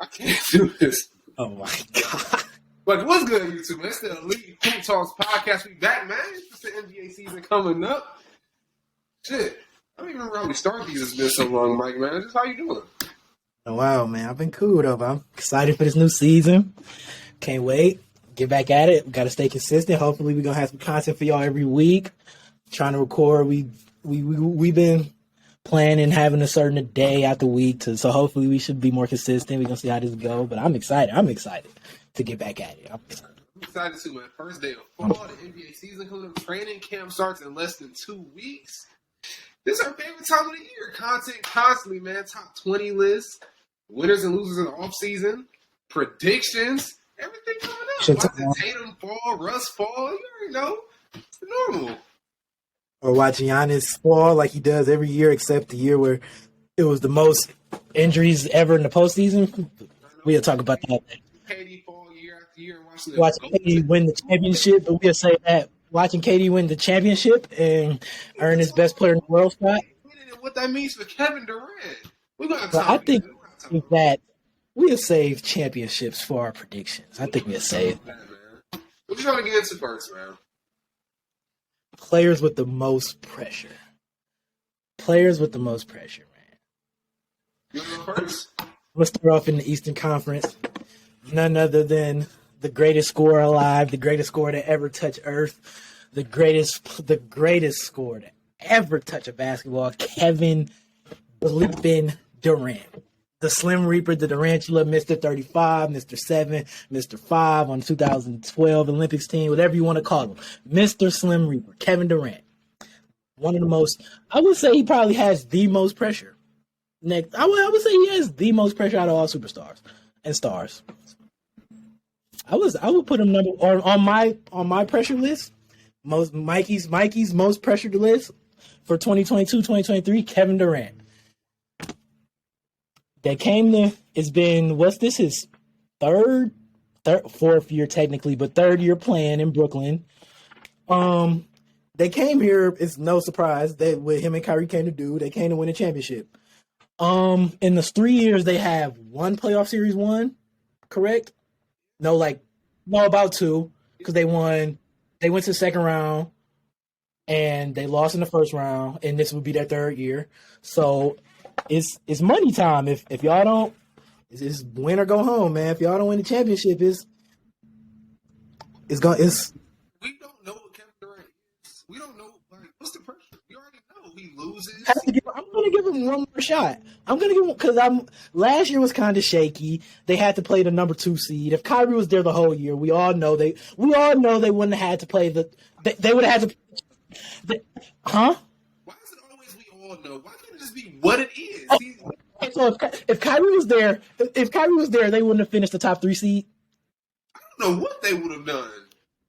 I can't do this. Oh my god. But what's good, YouTube, man? It's the Elite Hoop Talks podcast. We back, man. It's the NBA season coming up. Shit. I don't even remember how we started these. It's been so long, Mike, man. Just how you doing? Oh, wow, man. I've been cool, though. I'm excited for this new season. Can't wait. Get back at it. We got to stay consistent. Hopefully, we're going to have some content for y'all every week. Trying to record. We've been planning having a certain day out the week. So hopefully, we should be more consistent. We're going to see how this goes. But I'm excited. I'm excited to get back at it. I'm excited too, man. First day of fall. The NBA season coming up. Training camp starts in less than 2 weeks. This is our favorite time of the year. Content constantly, man. Top 20 lists, winners and losers in the offseason, predictions, everything coming up. Watching Tatum fall, Russ fall. You already know. It's normal. Or watching Giannis fall like he does every year except the year where it was the most injuries ever in the postseason. We'll talk about that. KD fall year after year. Watching KD win the championship, but we'll say that. Watching KD win the championship and earn his best player in the world spot. What that means for Kevin Durant. I think that we'll save championships for our predictions. I think we'll save. What you trying to get into first, man? Players with the most pressure. Players with the most pressure, man. You want to go first? Let's start off in the Eastern Conference. None other than the greatest scorer alive, the greatest scorer to ever touch Earth, the greatest scorer to ever touch a basketball, Kevin bleeping Durant. The Slim Reaper, the Durantula, Mr. 35, Mr. 7, Mr. 5 on 2012 Olympics team, whatever you want to call him. Mr. Slim Reaper, Kevin Durant. One of the most, I would say he probably has the most pressure. Next, I would say he has the most pressure out of all superstars and stars. I would put him number on my pressure list. Mikey's most pressured list for 2022-2023, Kevin Durant. That came to, it's been, what's this, his fourth year technically, but third year playing in Brooklyn. They came here, it's no surprise that with him and Kyrie came to do, they came to win a championship. In the 3 years they have one playoff series won, correct? No, about two, because they went to the second round and they lost in the first round, and this would be their third year. So it's money time. If y'all don't, it's win or go home, man. If y'all don't win the championship, it's we don't know what Kevin Durant is. We don't know what's the pressure. You already know he loses. I'm gonna give him one more shot. I'm gonna give him because last year was kind of shaky. They had to play the number 2 seed. If Kyrie was there the whole year, we all know they wouldn't have had to play they would have had to. Huh? Why is it always we all know? Why can't it just be what it is? Oh, so if Kyrie was there, they wouldn't have finished the top 3 seed. I don't know what they would have done.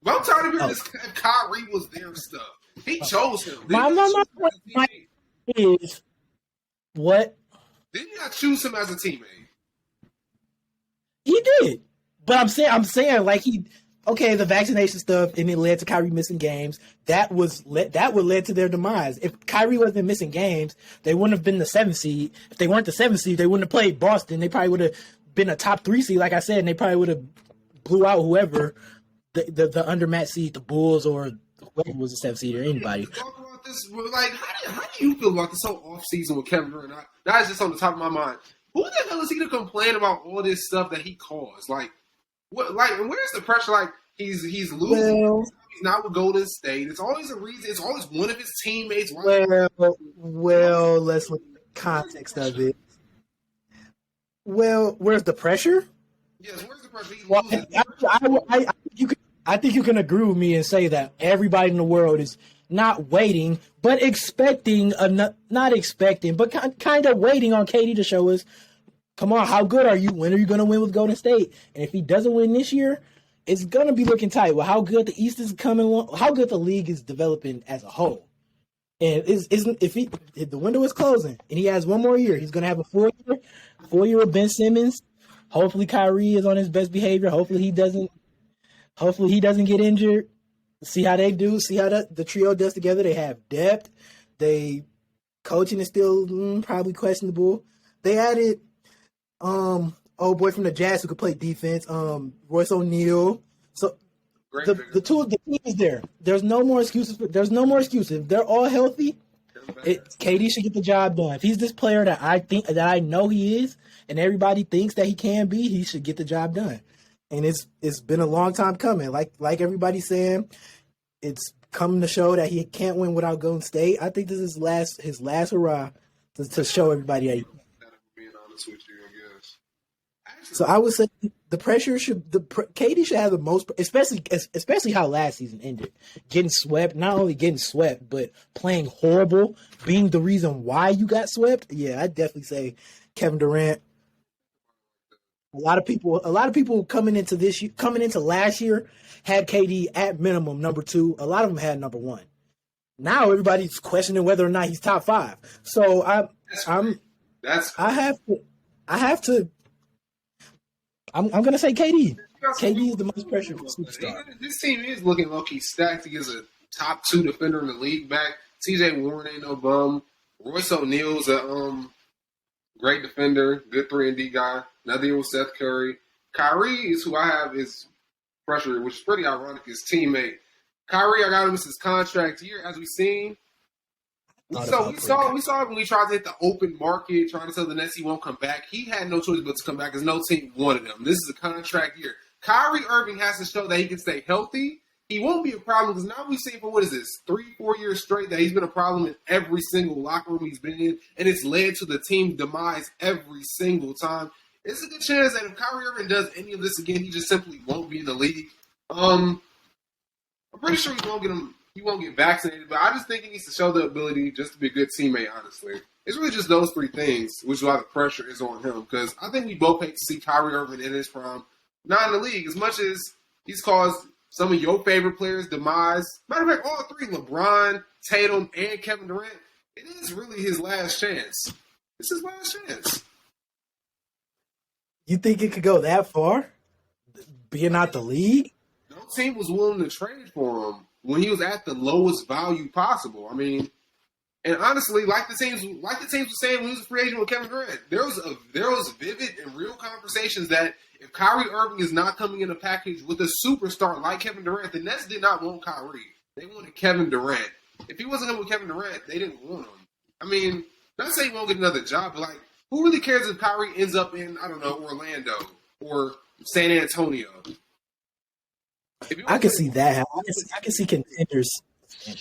But I'm tired of hearing this. If Kyrie was there stuff, he chose him. My point is what? Didn't you choose him as a teammate? He did, but I'm saying like the vaccination stuff, and it led to Kyrie missing games. That would lead to their demise. If Kyrie wasn't missing games, they wouldn't have been the 7th seed. If they weren't the 7th seed, they wouldn't have played Boston. They probably would have been a top 3 seed, like I said, and they probably would have blew out whoever the undermatched seed, the Bulls or whoever was the 7th seed or anybody. Talk about this, like how do you feel about this whole off season with Kevin Durant? That's just on the top of my mind. Who the hell is he to complain about all this stuff that he caused? Like, what? Like, where's the pressure? Like, he's losing. Well, he's not with Golden State. It's always a reason. It's always one of his teammates. Well, let's look at the context of it. Well, where's the pressure? Yes, where's the pressure? He's losing. I think you can agree with me and say that everybody in the world is not waiting, but expecting, not expecting, but kind of waiting on KD to show us, come on, how good are you? When are you going to win with Golden State? And if he doesn't win this year, it's going to be looking tight. Well, how good the East is coming, how good the league is developing as a whole. And if the window is closing and he has one more year, he's going to have a full year with Ben Simmons. Hopefully Kyrie is on his best behavior. Hopefully he doesn't get injured. See how they do. See how the trio does together. They have depth. Coaching is still probably questionable. They added old boy from the Jazz who could play defense. Royce O'Neal. So the team is there. There's no more excuses. If they're all healthy, KD should get the job done. If he's this player that I know he is, and everybody thinks that he can be, he should get the job done. And it's been a long time coming. Like everybody's saying, it's coming to show that he can't win without Golden State. I think this is his last hurrah to show everybody that. Being honest with you, I guess. So I would say the pressure KD should have the most, especially how last season ended, getting swept. Not only getting swept, but playing horrible, being the reason why you got swept. Yeah, I definitely say Kevin Durant. A lot of people coming into last year had KD at minimum number 2. A lot of them had number 1. Now everybody's questioning whether or not he's top 5. So I'm gonna say KD. KD is the most pressured superstar. This team is looking low-key stacked against a top 2 defender in the league back. TJ Warren ain't no bum. Royce O'Neal's a great defender, good 3-and-D guy. Another year with Seth Curry. Kyrie is who I have is pressure, which is pretty ironic, his teammate. Kyrie, I got him as his contract year, as we've seen. We saw when we tried to hit the open market, trying to tell the Nets he won't come back. He had no choice but to come back because no team wanted him. This is a contract year. Kyrie Irving has to show that he can stay healthy. He won't be a problem because now we've seen for 3-4 years straight that he's been a problem in every single locker room he's been in, and it's led to the team's demise every single time. It's a good chance that if Kyrie Irving does any of this again, he just simply won't be in the league. I'm pretty sure he won't get vaccinated, but I just think he needs to show the ability just to be a good teammate, honestly. It's really just those 3 things, which is why the pressure is on him, because I think we both hate to see Kyrie Irving in his prime, not in the league, as much as he's caused some of your favorite players' demise. Matter of fact, all 3, LeBron, Tatum, and Kevin Durant, it is really his last chance. It's his last chance. You think it could go that far? Being out the league? No team was willing to trade for him when he was at the lowest value possible. I mean, and honestly, like the teams were saying when he was a free agent with Kevin Durant, there was vivid and real conversations that if Kyrie Irving is not coming in a package with a superstar like Kevin Durant, the Nets did not want Kyrie. They wanted Kevin Durant. If he wasn't coming with Kevin Durant, they didn't want him. I mean, not saying he won't get another job, but who really cares if Kyrie ends up in, I don't know, Orlando or San Antonio? I can see that. I can see contenders.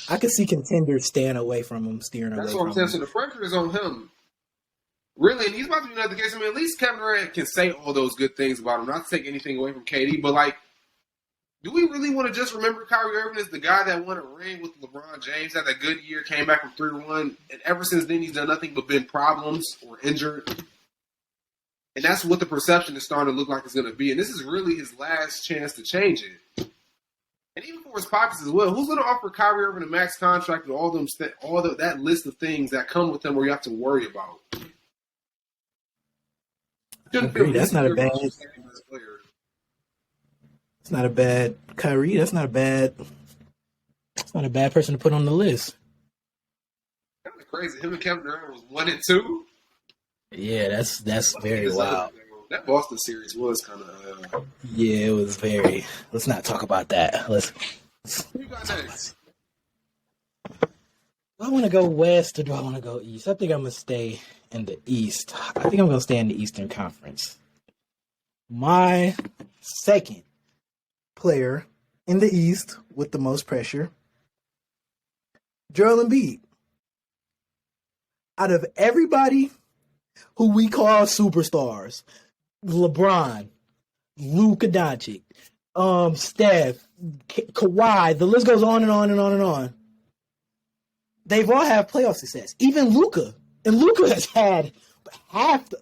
I can see contenders staying away from him, steering away. That's what I'm saying. So the pressure is on him. Really, and he's about to be another case. I mean, at least Kevin Durant can say all those good things about him. Not to take anything away from KD, but do we really want to just remember Kyrie Irving as the guy that won a ring with LeBron James, had that good year, came back from 3-1, and ever since then he's done nothing but been problems or injured? And that's what the perception is starting to look like it's going to be. And this is really his last chance to change it. And even for his pockets as well, who's going to offer Kyrie Irving a max contract with all that list of things that come with him where you have to worry about? That's not a bad. It's not a bad Kyrie. That's not a bad. It's not a bad person to put on the list. Kind of crazy. Him and Kevin Durant was 1 and 2. Yeah, that's very wild. That Boston series was kind of. Yeah, it was very. Let's not talk about that. Who you got next? Do I want to go west or do I want to go east? I think I'm gonna stay in the east. I think I'm gonna stay in the Eastern Conference. My second player in the East with the most pressure, Joel Embiid. Out of everybody who we call superstars, LeBron, Luka Doncic, Steph, Kawhi, the list goes on and on and on and on. They've all had playoff success. Even Luka. And Luka has had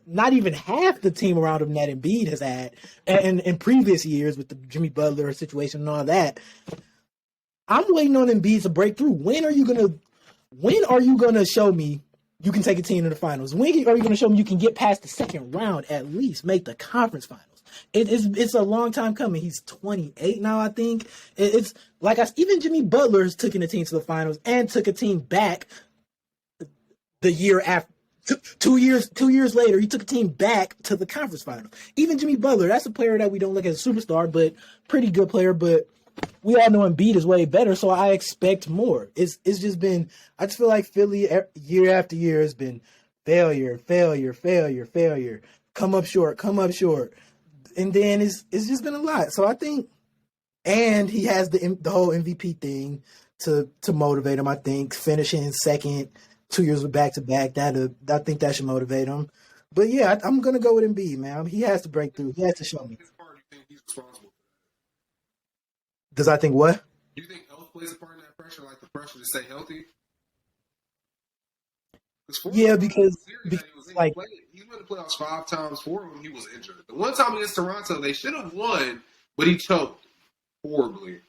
not even half the team around him that Embiid has had in previous years with the Jimmy Butler situation and all that. I'm waiting on Embiid to break through. When are you gonna show me you can take a team to the finals? When are you gonna show me you can get past the second round, at least make the conference finals? It's a long time coming. He's 28 now, I think. It's like even Jimmy Butler's taking a team to the finals and took a team back the year after 2 years later, he took a team back to the conference finals. Even Jimmy Butler, that's a player that we don't look at as a superstar, but pretty good player. But we all know Embiid is way better, so I expect more. It's just been. I just feel like Philly year after year has been failure. Come up short, and then it's just been a lot. So I think, and he has the whole MVP thing to motivate him. I think finishing second 2 years with back to back, I think that should motivate him. But yeah, I'm gonna go with Embiid, man. He has to break through. He has to show me. His part, you think he's responsible for Does I think what? that? Do you think health plays a part in that pressure, like the pressure to stay healthy? Yeah, because like he went to playoffs 5 times. 4 of them he was injured. The one time against Toronto, they should have won, but he choked horribly.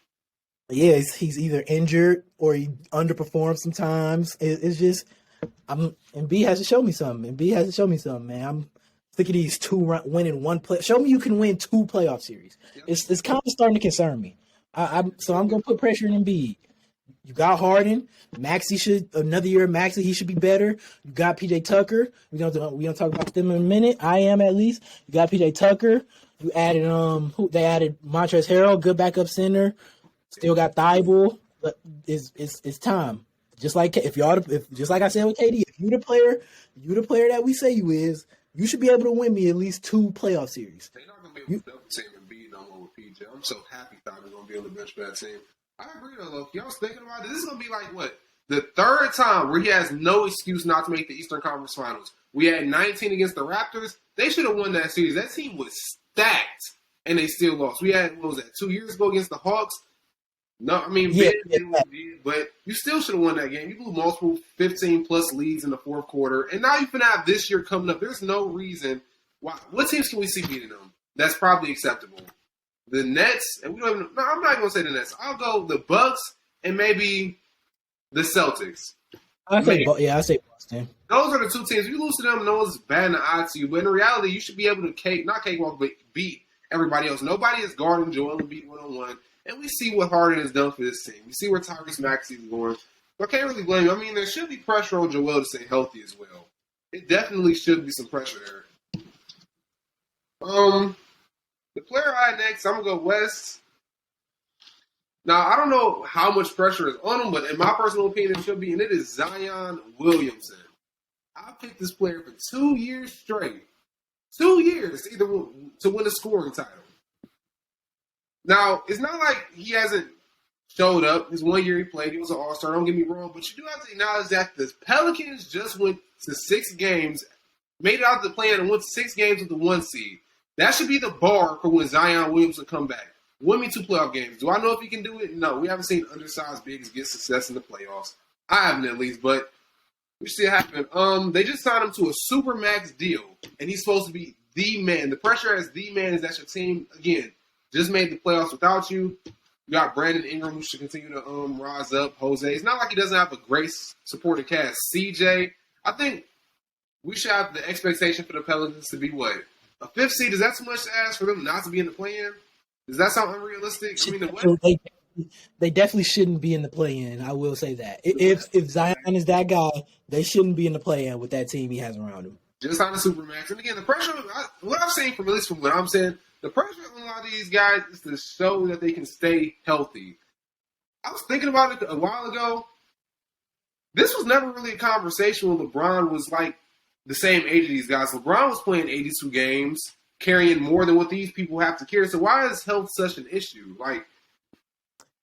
yeah, he's either injured or he underperforms sometimes. It's just Embiid has to show me something. Man. I'm sick of these winning one play. Show me you can win 2 playoff series. Yep. It's kind of starting to concern me. I'm gonna put pressure on Embiid. You got Harden. Another year of Maxey, he should be better. You got PJ Tucker. We gonna talk about them in a minute. I am at least. You got PJ Tucker. You added they added Montrezl Harrell, good backup center. Still got Thibault. But it's time. Just like just like I said with KD, if you the player that we say you is, you should be able to win me at least 2 playoff series. They're not gonna be able to double team and beat no more with PJ. I'm so happy Thibault's gonna be on the bench for that team. I agree though, Loki. I was thinking about it. This is gonna be like what? The 3rd time where he has no excuse not to make the Eastern Conference Finals. We had 19 against the Raptors. They should have won that series. That team was stacked, and they still lost. We had, 2 years ago against the Hawks? No, I mean, Yeah, but you still should have won that game. You blew multiple 15-plus leads in the 4th quarter, and now you finna have this year coming up. There's no reason why. What teams can we see beating them? That's probably acceptable. The Nets, and we don't even. No, I'm not gonna say the Nets. I'll go the Bucks and maybe the Celtics. I say Boston. Those are the 2 teams. If you lose to them, no one's batting an eye to you. But in reality, you should be able to not cakewalk, but beat everybody else. Nobody is guarding Joel Embiid 1-on-1. And we see what Harden has done for this team. We see where Tyrese Maxey is going. But I can't really blame him. I mean, there should be pressure on Joel to stay healthy as well. It definitely should be some pressure there. The player I had next, I'm going to go West. Now, I don't know how much pressure is on him, but in my personal opinion, it should be, and it is Zion Williamson. I picked this player for 2 years straight. 2 years to win a scoring title. Now, it's not like he hasn't showed up. His 1 year he played, he was an all-star, don't get me wrong, but you do have to acknowledge that the Pelicans just went to 6 games, made it out the play-in and went to 6 games with the 1 seed. That should be the bar for when Zion Williamson come back. Win me 2 playoff games. Do I know if he can do it? No. We haven't seen undersized bigs get success in the playoffs. I haven't at least, but we see it happen. They just signed him to a super max deal, and he's supposed to be the man. The pressure as the man is that your team, again, just made the playoffs without you. You got Brandon Ingram, who should continue to rise up. Jose. It's not like he doesn't have a great supporting cast. CJ, I think we should have the expectation for the Pelicans to be what? A 5th seed? Is that too much to ask for them not to be in the play-in? Does that sound unrealistic? I mean, they definitely shouldn't be in the play-in. I will say that. If Zion is that guy, they shouldn't be in the play-in with that team he has around him. Just on the Supermax. And again, the pressure, what I'm saying from at least from what I'm saying, the pressure on a lot of these guys is to show that they can stay healthy. I was thinking about it a while ago. This was never really a conversation when LeBron was like the same age of these guys. LeBron was playing 82 games, carrying more than what these people have to carry. So why is health such an issue?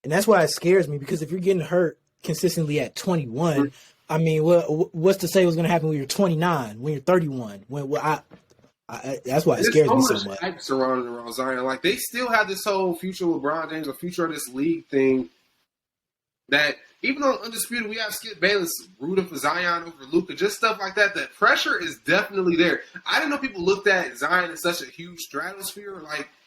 And that's why it scares me, because if you're getting hurt consistently at 21, I mean, what's to say what's going to happen when you're 29, when you're 31? That's why it scares me so much. Hype surrounding around Zion. They still have this whole future LeBron James or future of this league thing that even on Undisputed, we have Skip Bayless rooting for Zion over Luka, just stuff like that. That pressure is definitely there. I didn't know people looked at Zion in such a huge stratosphere.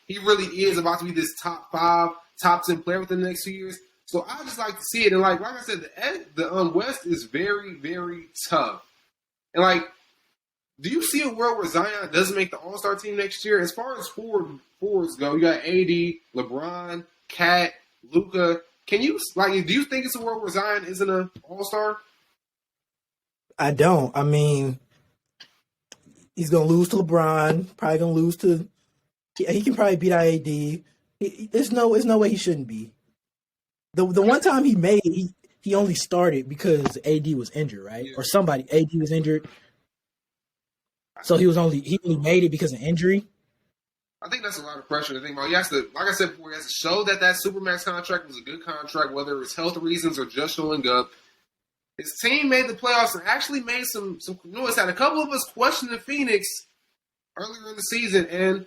He really is about to be this top 5, top 10 player within the next 2 years. So I just like to see it. And like I said, the West is very, very tough. And do you see a world where Zion doesn't make the All-Star team next year? As far as forwards go, you got AD, LeBron, Cat, Luka. Can you do you think it's a world where Zion isn't an All-Star? I don't. I mean, He's gonna lose to LeBron. Probably gonna lose to. He can probably beat AD. There's no way he shouldn't be. The one time he made it, he only started because AD was injured, right? Yeah. Or AD was injured. So he only made it because of injury. I think that's a lot of pressure to think about. He has to, like I said before, he has to show that Supermax contract was a good contract, whether it was health reasons or just showing up. His team made the playoffs and actually made some noise. Had a couple of us questioning Phoenix earlier in the season, and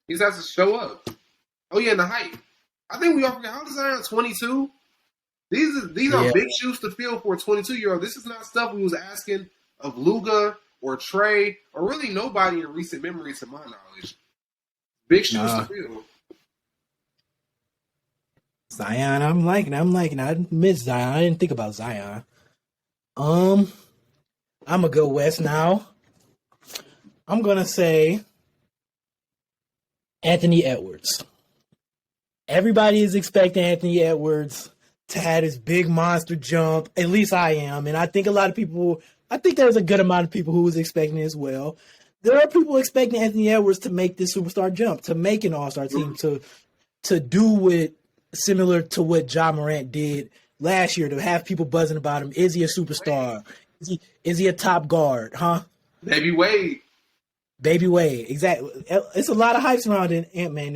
he just has to show up. Oh yeah, and the height. I think we all forget, how old is Zion? 22. These are big shoes to fill for a 22-year-old. This is not stuff we was asking of Luka or Trey or really nobody in recent memory, to my knowledge. Big shoes to fill. Zion, I'm liking. I miss Zion. I didn't think about Zion. I'm gonna go West now. I'm gonna say Anthony Edwards. Everybody is expecting Anthony Edwards to have this big monster jump. At least I am, and I think there's a good amount of people who was expecting it as well. There are people expecting Anthony Edwards to make this superstar jump, to make an all-star team, to do it similar to what Ja Morant did last year, to have people buzzing about him. Is he a superstar? Is he a top guard? Huh? Baby Wade, exactly. It's a lot of hype surrounding Ant-Man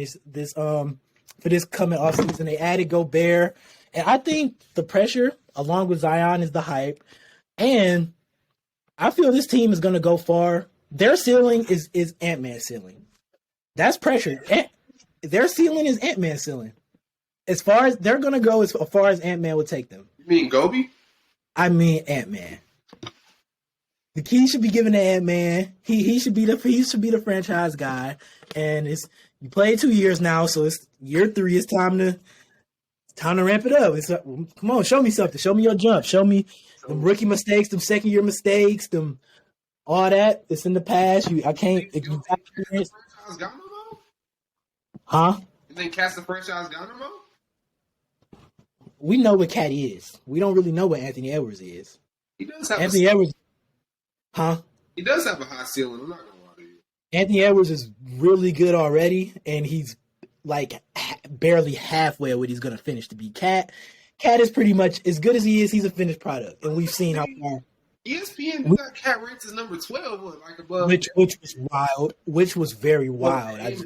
for this coming offseason. They added Gobert, and I think the pressure, along with Zion, is the hype. And I feel this team is going to go far. Their ceiling is Ant-Man's ceiling. That's pressure. Their ceiling is Ant-Man's ceiling. As far as they're going to go, as far as Ant-Man would take them. You mean Gobi? I mean Ant-Man. The key should be given to Ant-Man. He should be the franchise guy. And you played 2 years now, so it's year 3. It's time to ramp it up. Come on, show me something. Show me your jump. Show me them rookie mistakes, them second year mistakes, them all that. It's in the past. I can't. If you got experience, huh? You think Cat's the franchise guy no more? We know what Cat is. We don't really know what Anthony Edwards is. He does have Anthony Edwards. Huh? He does have a high ceiling. I'm not gonna lie to you. Anthony Edwards is really good already, and he's like barely halfway of what he's gonna finish to be. Cat is pretty much as good as he is. He's a finished product, and we've seen how far. ESPN got Cat ranked as number 12, like above. Which was wild. Which was very wild. AD.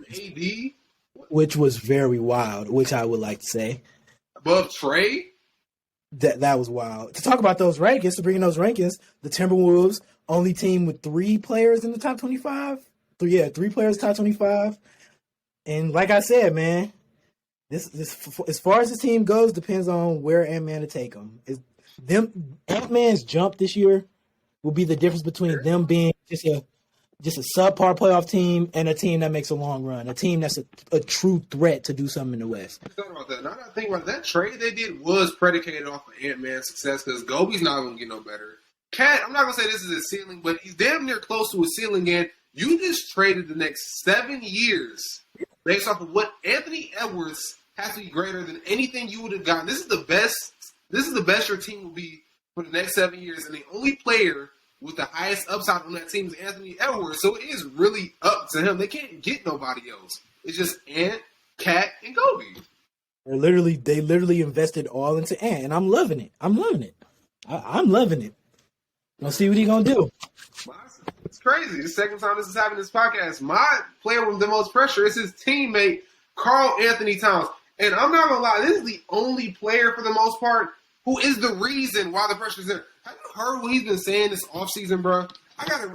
Which was very wild. Which I would like to say. Above Trey? That was wild. To talk about those rankings, to bring in those rankings, the Timberwolves, only team with 3 players in the top 25. 3 players top 25. And like I said, man, this as far as the team goes, depends on where Ant-Man to take them. Ant-Man's jump this year will be the difference between them being just a subpar playoff team and a team that makes a long run, a team that's a true threat to do something in the West. Talking about that. Now that I think about it, that trade they did was predicated off of Ant-Man's success because Gobi's not going to get no better. Cat, I'm not going to say this is his ceiling, but he's damn near close to his ceiling, and you just traded the next 7 years based off of what Anthony Edwards has to be greater than anything you would have gotten. This is the best your team will be for the next 7 years, and the only player with the highest upside on that team is Anthony Edwards. So it is really up to him. They can't get nobody else. It's just Ant, Cat, and Gobi. They literally invested all into Ant, and I'm loving it. I'm loving it. Let's see what he's gonna do. It's crazy. The second time this is happening in this podcast. My player with the most pressure is his teammate, Karl Anthony Towns. And I'm not gonna lie, this is the only player for the most part who is the reason why the pressure's there. Have you heard what he's been saying this offseason, bro? I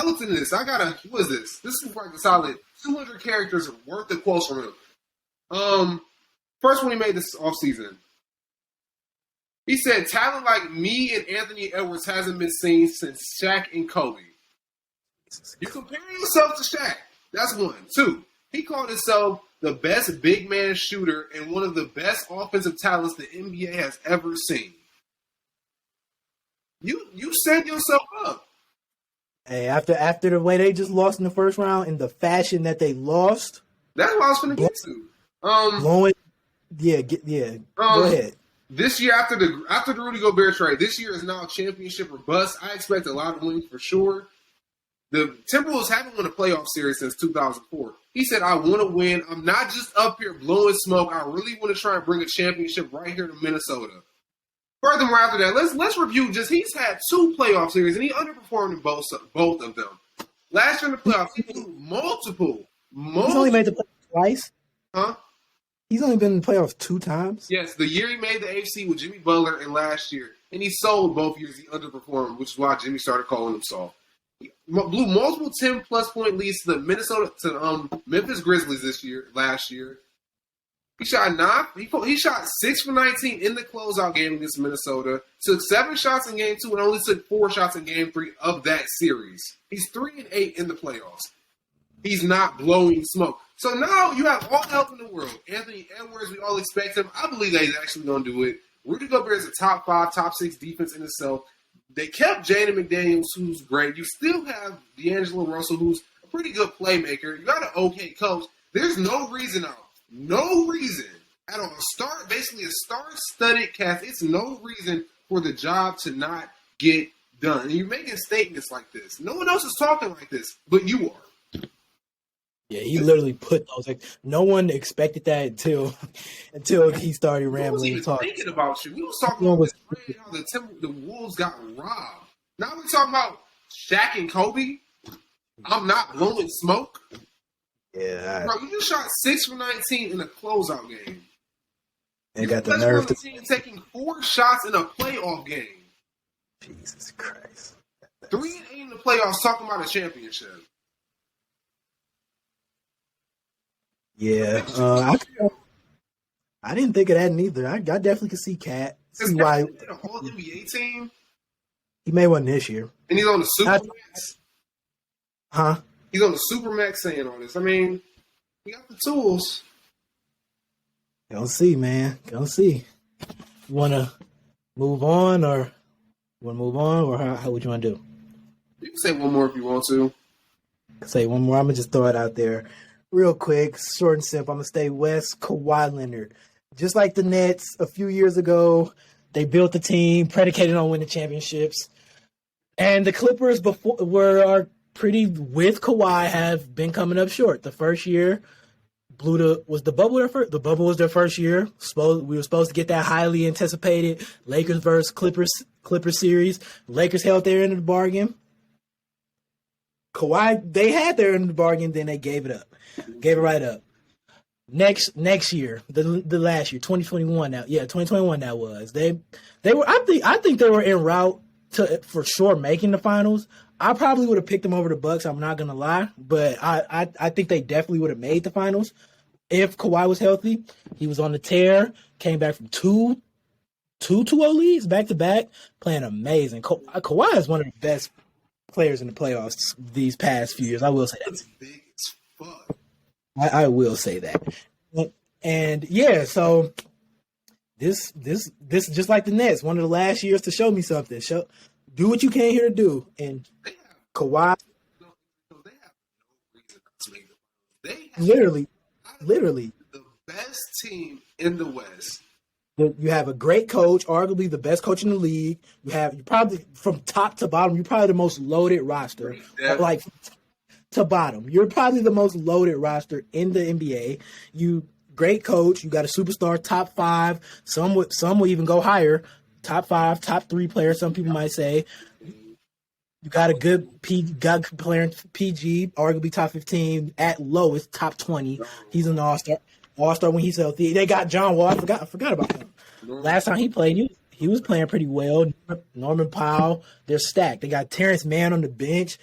looked into this. What is this? This is like a solid 200 characters worth of quotes from him. First one he made this offseason. He said, talent like me and Anthony Edwards hasn't been seen since Shaq and Kobe. You compare yourself to Shaq. That's one. 2, he called himself the best big man shooter and one of the best offensive talents the NBA has ever seen. You set yourself up. Hey, after the way they just lost in the first round in the fashion that they lost. That's what I was going to get to. Go ahead. This year, after the Rudy Gobert trade, this year is now championship or bust. I expect a lot of wins for sure. The Timberwolves haven't won a playoff series since 2004. He said, I want to win. I'm not just up here blowing smoke. I really want to try and bring a championship right here to Minnesota. Furthermore, after that, let's review just he's had 2 playoff series, and he underperformed in both of them. Last year in the playoffs, he blew multiple. He's only made the playoffs twice? Huh? He's only been in the playoffs 2 times? Yes, the year he made the AFC with Jimmy Butler and last year. And he sold both years he underperformed, which is why Jimmy started calling him soft. He blew multiple 10-plus point leads to the Memphis Grizzlies last year. He shot 6 for 19 in the closeout game against Minnesota. Took 7 shots in game 2 and only took 4 shots in game 3 of that series. He's 3-8 in the playoffs. He's not blowing smoke. So now you have all the help in the world. Anthony Edwards, we all expect him. I believe that he's actually going to do it. Rudy Gobert is a top 5, top 6 defense in itself. They kept Jaden McDaniels, who's great. You still have D'Angelo Russell, who's a pretty good playmaker. You got an okay coach. There's no reason at all. Basically a star-studded cast. It's no reason for the job to not get done. And you're making statements like this. No one else is talking like this, but you are. Yeah, he literally put those. Like, no one expected that until he started rambling and talking. Thinking about you. We was talking about how the Wolves got robbed. Now we're talking about Shaq and Kobe. I'm not blowing smoke. Yeah, bro, you just shot 6 for 19 in a closeout game. And got the nerve to taking 4 shots in a playoff game. Jesus Christ. 3-8 in the playoffs, talking about a championship. Yeah, I didn't think of that neither. I definitely could see Cat. See why the whole NBA team. He made one this year, and he's on the Supermax. Huh? He's on the Supermax saying all this. I mean, he got the tools. Gonna see, man. Gonna see. You wanna move on, or how would you want to do? You can say one more if you want to. Say one more. I'm gonna just throw it out there. Real quick, short and simple. I'm going to stay West. Kawhi Leonard. Just like the Nets a few years ago, they built the team predicated on winning championships. And the Clippers are pretty, with Kawhi, have been coming up short. The first year, was the bubble their first? The bubble was their first year. We were supposed to get that highly anticipated Lakers versus Clippers series. Lakers held their end of the bargain. Kawhi, they had their end of the bargain, then they gave it up. Gave it right up. Next year, the last year, 2021 now. Yeah, 2021 that was. They were I think they were en route to for sure making the finals. I probably would have picked them over the Bucks, I'm not gonna lie. But I think they definitely would have made the finals if Kawhi was healthy. He was on the tear, came back from two 2-0 leads back to back, playing amazing. Kawhi is one of the best players in the playoffs these past few years. I will say that. That's big as fuck. I will say that. And yeah, so this is just like the Nets, one of the last years to show me something. Do what you came here to do. And Kawhi, they have no reason to make the finals. Literally the best team in the West. You have a great coach, arguably the best coach in the league. You probably from top to bottom, you're probably the most loaded roster. Like to bottom, you're probably the most loaded roster in the NBA. You great coach. You got a superstar, top 5. Some will even go higher, top 5, top 3 player. Some people might say. You got a good player in PG, arguably top 15, at lowest top 20. He's an all-star when he's healthy. They got John Wall. I forgot about him. Last time he played, he was playing pretty well. Norman Powell, they're stacked. They got Terrence Mann on the bench.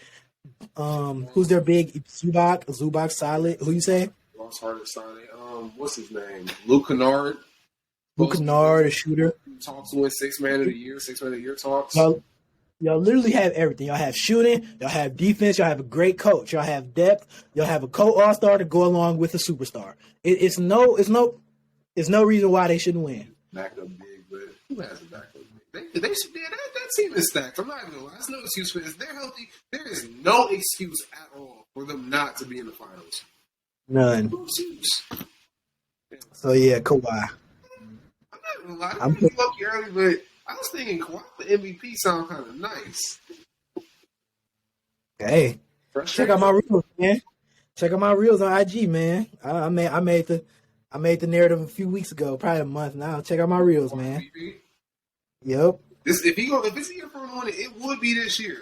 Who's their big Zubac solid? Who you say? Lost hearted solid. What's his name? Luke Kennard. Luke Kennard, a shooter. Talks to win 6 man of the year talks. Y'all literally have everything. Y'all have shooting. Y'all have defense. Y'all have a great coach. Y'all have depth. Y'all have a co-all-star to go along with a superstar. It's no reason why they shouldn't win. Back up big, but who has a back up big? They should. Yeah, that team is stacked. I'm not even gonna lie. There's no excuse for this. They're healthy. There is no excuse at all for them not to be in the finals. None. No excuse. So yeah, Kawhi. I'm not gonna lie. I'm lucky early, but I was thinking Kawhi the MVP sound kind of nice. Hey, Check out my reels, man. Check out my reels on IG, man. I made the narrative a few weeks ago, probably a month now. Check out my reels, man. Yep. If it's here for a moment, it would be this year.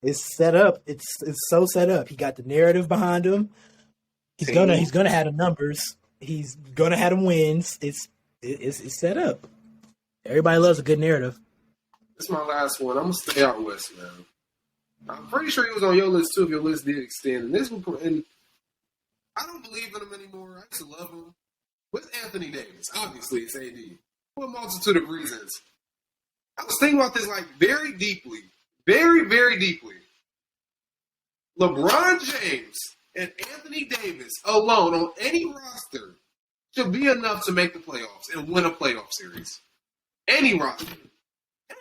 It's set up. It's so set up. He got the narrative behind him. He's gonna have the numbers. He's gonna have the wins. It's set up. Everybody loves a good narrative. This is my last one. I'm gonna stay out west, man. I'm pretty sure he was on your list too. If your list did extend, and this one, and I don't believe in him anymore. I used to love him. With Anthony Davis, obviously it's AD for a multitude of reasons. I was thinking about this like very deeply, very, very deeply. LeBron James and Anthony Davis alone on any roster should be enough to make the playoffs and win a playoff series. Any roster.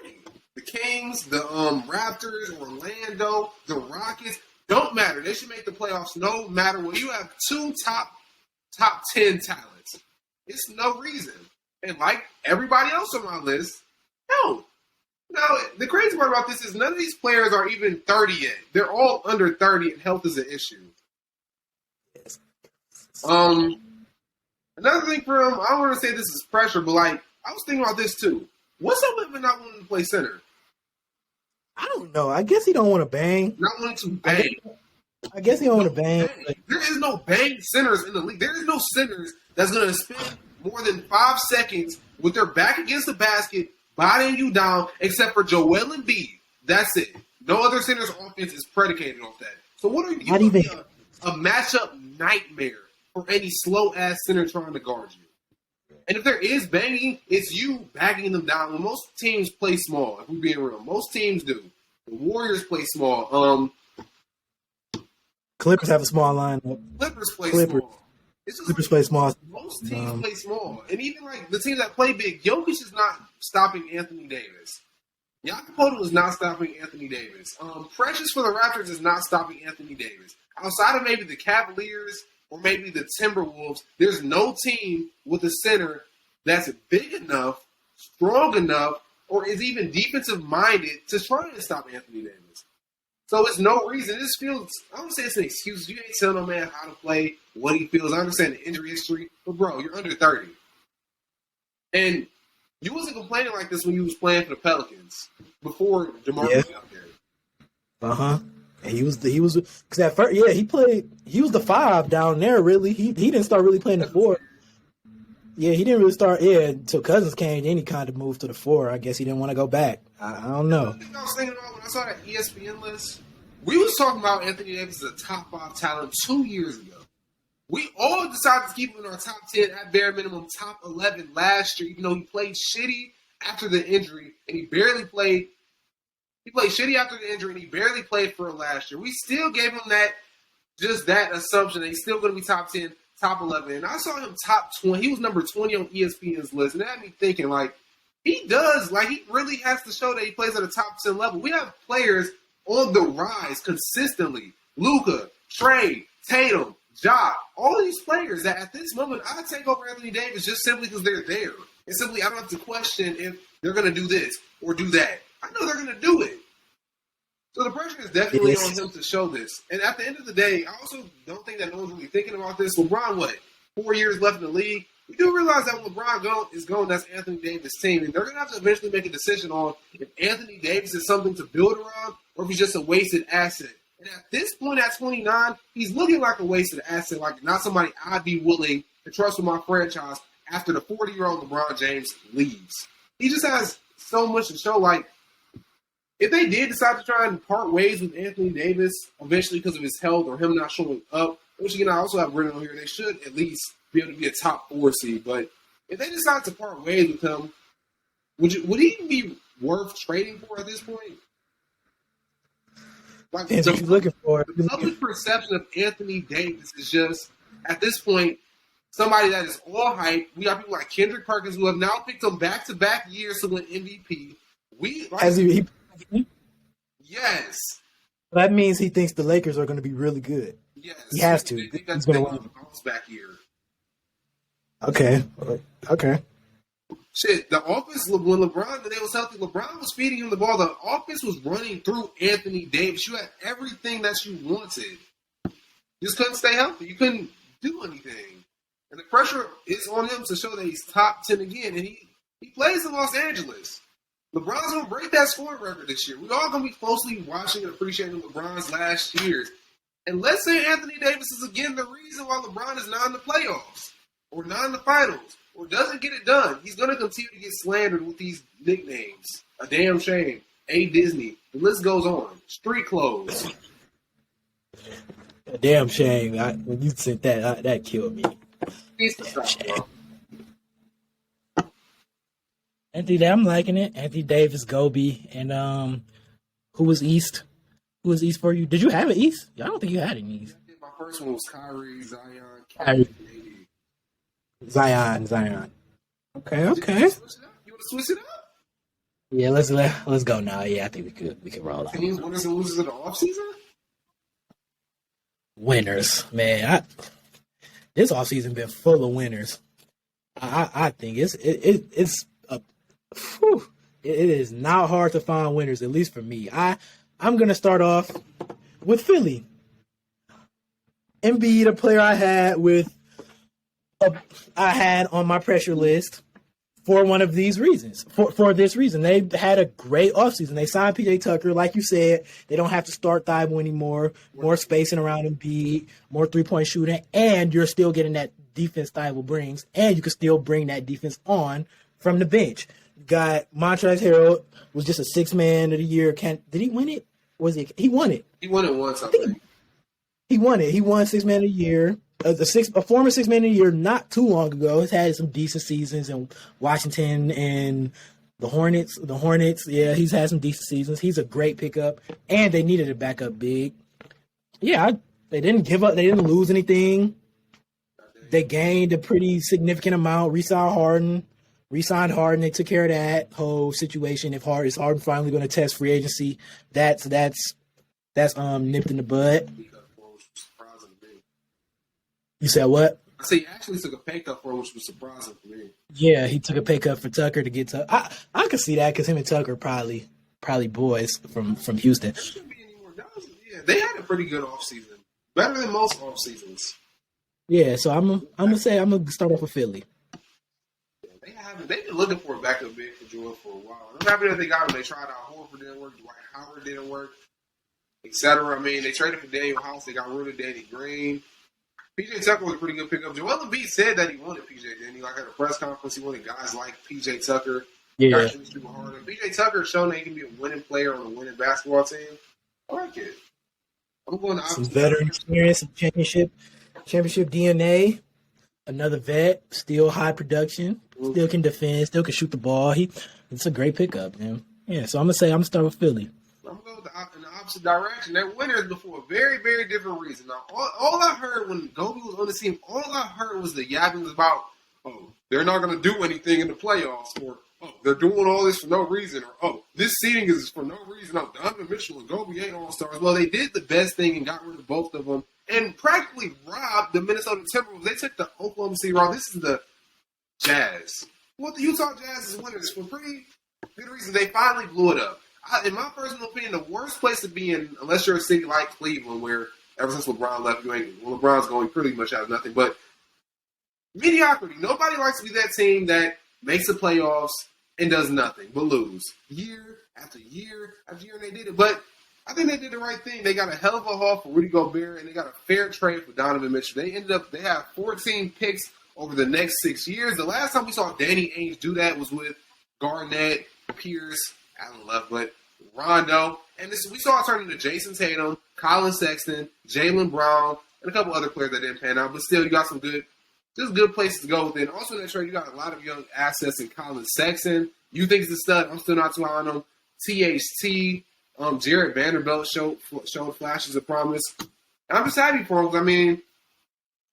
Any. The Kings, the Raptors, Orlando, the Rockets, don't matter. They should make the playoffs no matter what. You have two top 10 talents. It's no reason. And like everybody else on my list, no. Now, the crazy part about this is none of these players are even 30 yet. They're all under 30, and health is an issue. Another thing for him, I don't want to say this is pressure, but like I was thinking about this too. What's up with him not wanting to play center? I don't know. I guess he don't want to bang. Not wanting to bang. I guess he don't want to bang. There is no bang centers in the league. There is no centers that's going to spend more than 5 seconds with their back against the basket, bodying you down, except for Joel Embiid. That's it. No other center's offense is predicated off that. So what are you? Not even a matchup nightmare for any slow-ass center trying to guard you. And if there is banging, it's you backing them down. When most teams play small, if we're being real. Most teams do. The Warriors play small. Clippers have a small lineup. Clippers play small. It's just Clippers play small. Most teams play small. And even like the teams that play big, Jokic is not stopping Anthony Davis. Jakob is not stopping Anthony Davis. Precious for the Raptors is not stopping Anthony Davis. Outside of maybe the Cavaliers or maybe the Timberwolves, there's no team with a center that's big enough, strong enough, or is even defensive-minded to try and stop Anthony Davis. So it's no reason. This feels, I don't say it's an excuse. You ain't telling no man how to play, what he feels. I understand the injury history, but bro, you're under 30. And you wasn't complaining like this when you was playing for the Pelicans before DeMar was out there. Uh-huh. And he was because at first, he was the 5 down there, really. He didn't start really playing the 4. Yeah, he didn't really start, until Cousins came, then he kind of moved to the 4. I guess he didn't want to go back. I don't know. I was thinking about when I saw that ESPN list, we was talking about Anthony Davis as a top 5 talent 2 years ago. We all decided to keep him in our top 10 at bare minimum, top 11 last year, even though he played shitty after the injury, and he barely played. He played shitty after the injury, and he barely played for last year. We still gave him that assumption that he's still going to be top 10, top 11. And I saw him top 20. He was number 20 on ESPN's list, and that had me thinking, like, he really has to show that he plays at a top 10 level. We have players on the rise consistently. Luka, Trey, Tatum, Ja, all of these players that at this moment I take over Anthony Davis just simply because they're there. And simply I don't have to question if they're going to do this or do that. I know they're going to do it. So the pressure is definitely on him to show this. And at the end of the day, I also don't think that no one's really thinking about this. LeBron, 4 years left in the league? We do realize that when LeBron is going, that's Anthony Davis' team. And they're going to have to eventually make a decision on if Anthony Davis is something to build around or if he's just a wasted asset. And at this point, at 29, he's looking like a wasted asset, like not somebody I'd be willing to trust with my franchise after the 40-year-old LeBron James leaves. He just has so much to show. Like, if they did decide to try and part ways with Anthony Davis eventually because of his health or him not showing up, which, again, I also have written on here, they should at least be able to be a top 4 seed. But if they decide to part ways with him, would he even be worth trading for at this point? Like, the public perception of Anthony Davis is just, at this point, somebody that is all hype. We got people like Kendrick Perkins who have now picked him back-to-back years to win MVP. Yes. That means he thinks the Lakers are going to be really good. Yes. He has to. He's going to win. Bounce back year. Okay. Shit, the offense, when LeBron, they was healthy, LeBron was feeding him the ball. The offense was running through Anthony Davis. You had everything that you wanted. You just couldn't stay healthy. You couldn't do anything. And the pressure is on him to show that he's top 10 again. And he plays in Los Angeles. LeBron's going to break that scoring record this year. We're all going to be closely watching and appreciating LeBron's last years. And let's say Anthony Davis is again the reason why LeBron is not in the playoffs or not in the finals or doesn't get it done. He's going to continue to get slandered with these nicknames. A damn shame. A Disney. The list goes on. Street clothes. A damn shame. When you said that, that killed me. Needs to stop, bro. Anthony, I'm liking it. Anthony Davis, Gobe, and who was East? Who was East for you? Did you have an East? I don't think you had an East. My first one was Kyrie, Zion, Kyrie. KD. Zion. Okay. You want to switch it up? Yeah, let's go now. Yeah, I think we could roll out. Teams winners and losers of the offseason? Winners, man. This offseason been full of winners. I think it is not hard to find winners, at least for me. I'm gonna start off with Philly. Embiid, a player I had on my pressure list for one of these reasons. For this reason, they had a great offseason. They signed PJ Tucker, like you said. They don't have to start Thibault anymore. More spacing around Embiid, more 3-point shooting, and you're still getting that defense Thibault brings, and you can still bring that defense on from the bench. You got Montrezl Harrell, was just a 6th man of the year. Did he win it? He won it. He won it once, I think. He won it. He won 6th man of the year. A former 6th man of the year not too long ago. He's had some decent seasons in Washington and the Hornets. Yeah, he's had some decent seasons. He's a great pickup, and they needed a backup big. Yeah, they didn't give up. They didn't lose anything. They gained a pretty significant amount. Re-signed Harden. They took care of that whole situation. If Harden finally going to test free agency, that's nipped in the bud. You said what? I say he actually took a pay cut for him, which was surprising for me. Yeah, he took a pay cut for Tucker to get Tucker. I could see that because him and Tucker probably boys from Houston. Yeah, they had a pretty good offseason. Better than most off seasons. Yeah, so I'm gonna start off with Philly. Yeah, they've been looking for a backup big for Jordan for a while. I'm happy that they got him. They tried out Horford, didn't work. Dwight Howard didn't work, etc. I mean, they traded for Daniel House. They got rid of Danny Green. PJ Tucker was a pretty good pickup. Joel Embiid said that he wanted PJ, didn't he? Like at a press conference, he wanted guys like PJ Tucker. Yeah. Super hard. And PJ Tucker has shown that he can be a winning player on a winning basketball team. I like it. I'm going to some veteran experience, some championship DNA. Another vet, still high production, still can defend, still can shoot the ball. It's a great pickup, man. Yeah, so I'm gonna start with Philly. I'm going to go in the opposite direction. They're winners for a very, very different reason. Now, all I heard when Gobe was on the team, all I heard was the yappings about, they're not going to do anything in the playoffs, or, they're doing all this for no reason, or, this seeding is for no reason. Donovan Mitchell and Gobe ain't all-stars. Well, they did the best thing and got rid of both of them and practically robbed the Minnesota Timberwolves. They took the Oklahoma City Raw. This is the Jazz. Well, the Utah Jazz is winners for pretty good reason. They finally blew it up. In my personal opinion, the worst place to be in, unless you're a city like Cleveland, where ever since LeBron left, LeBron's going pretty much out of nothing, but mediocrity. Nobody likes to be that team that makes the playoffs and does nothing but lose year after year after year, and they did it. But I think they did the right thing. They got a hell of a haul for Rudy Gobert, and they got a fair trade for Donovan Mitchell. They have 14 picks over the next 6 years. The last time we saw Danny Ainge do that was with Garnett, Pierce, Allen Love, but Rondo, and we saw it turn into Jason Tatum, Colin Sexton, Jaylen Brown, and a couple other players that didn't pan out. But still, you got some good places to go with it. And also in that trade, you got a lot of young assets in Colin Sexton. You think he's a stud? I'm still not too high on him. THT, Jared Vanderbilt showed flashes of promise. And I'm just happy for him. I mean,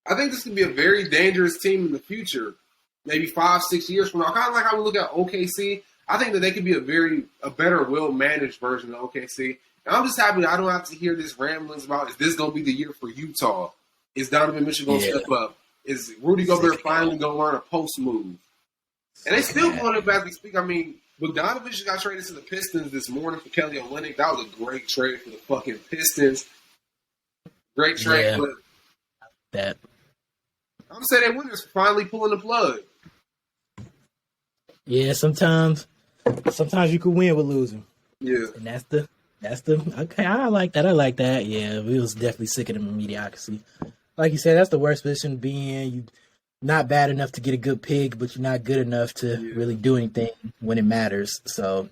I think this could be a very dangerous team in the future, maybe 5-6 years from now. Kind of like how we look at OKC. I think that they could be a better, well-managed version of OKC. And I'm just happy that I don't have to hear this ramblings about, is this going to be the year for Utah? Is Donovan Mitchell going to step up? Is Rudy Gobert finally going to learn a post move? And they still going up as we speak. I mean, Bogdanovich got traded to the Pistons this morning for Kelly Olynyk. That was a great trade for the fucking Pistons. Great trade, but that I'm saying they winners finally pulling the plug. Yeah, sometimes you could win with losing. Yeah, and that's the okay. I like that. Yeah, we was definitely sick of the mediocrity. Like you said, that's the worst position to be in. You not bad enough to get a good pick, but you're not good enough to really do anything when it matters. So,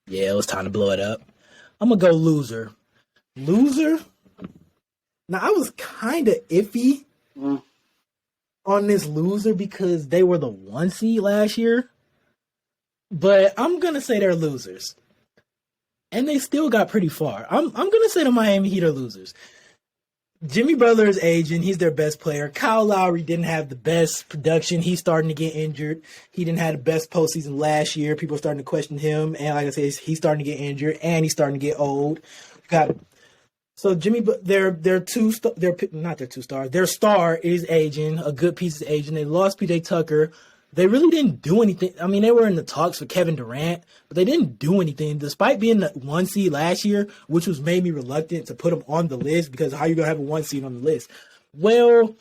yeah, it was time to blow it up. I'm going to go loser. Loser? Now, I was kind of iffy on this loser because they were the 1 seed last year. But I'm going to say they're losers. And they still got pretty far. I'm going to say the Miami Heat are losers. Jimmy Butler is aging. He's their best player. Kyle Lowry didn't have the best production. He's starting to get injured. He didn't have the best postseason last year. People are starting to question him. And like I said, he's starting to get injured and he's starting to get old. So Jimmy, their star is aging. A good piece is aging. They lost PJ Tucker. They really didn't do anything. I mean, they were in the talks for Kevin Durant, but they didn't do anything. Despite being the 1 seed last year, which was made me reluctant to put them on the list because how you going to have a 1 seed on the list? Well,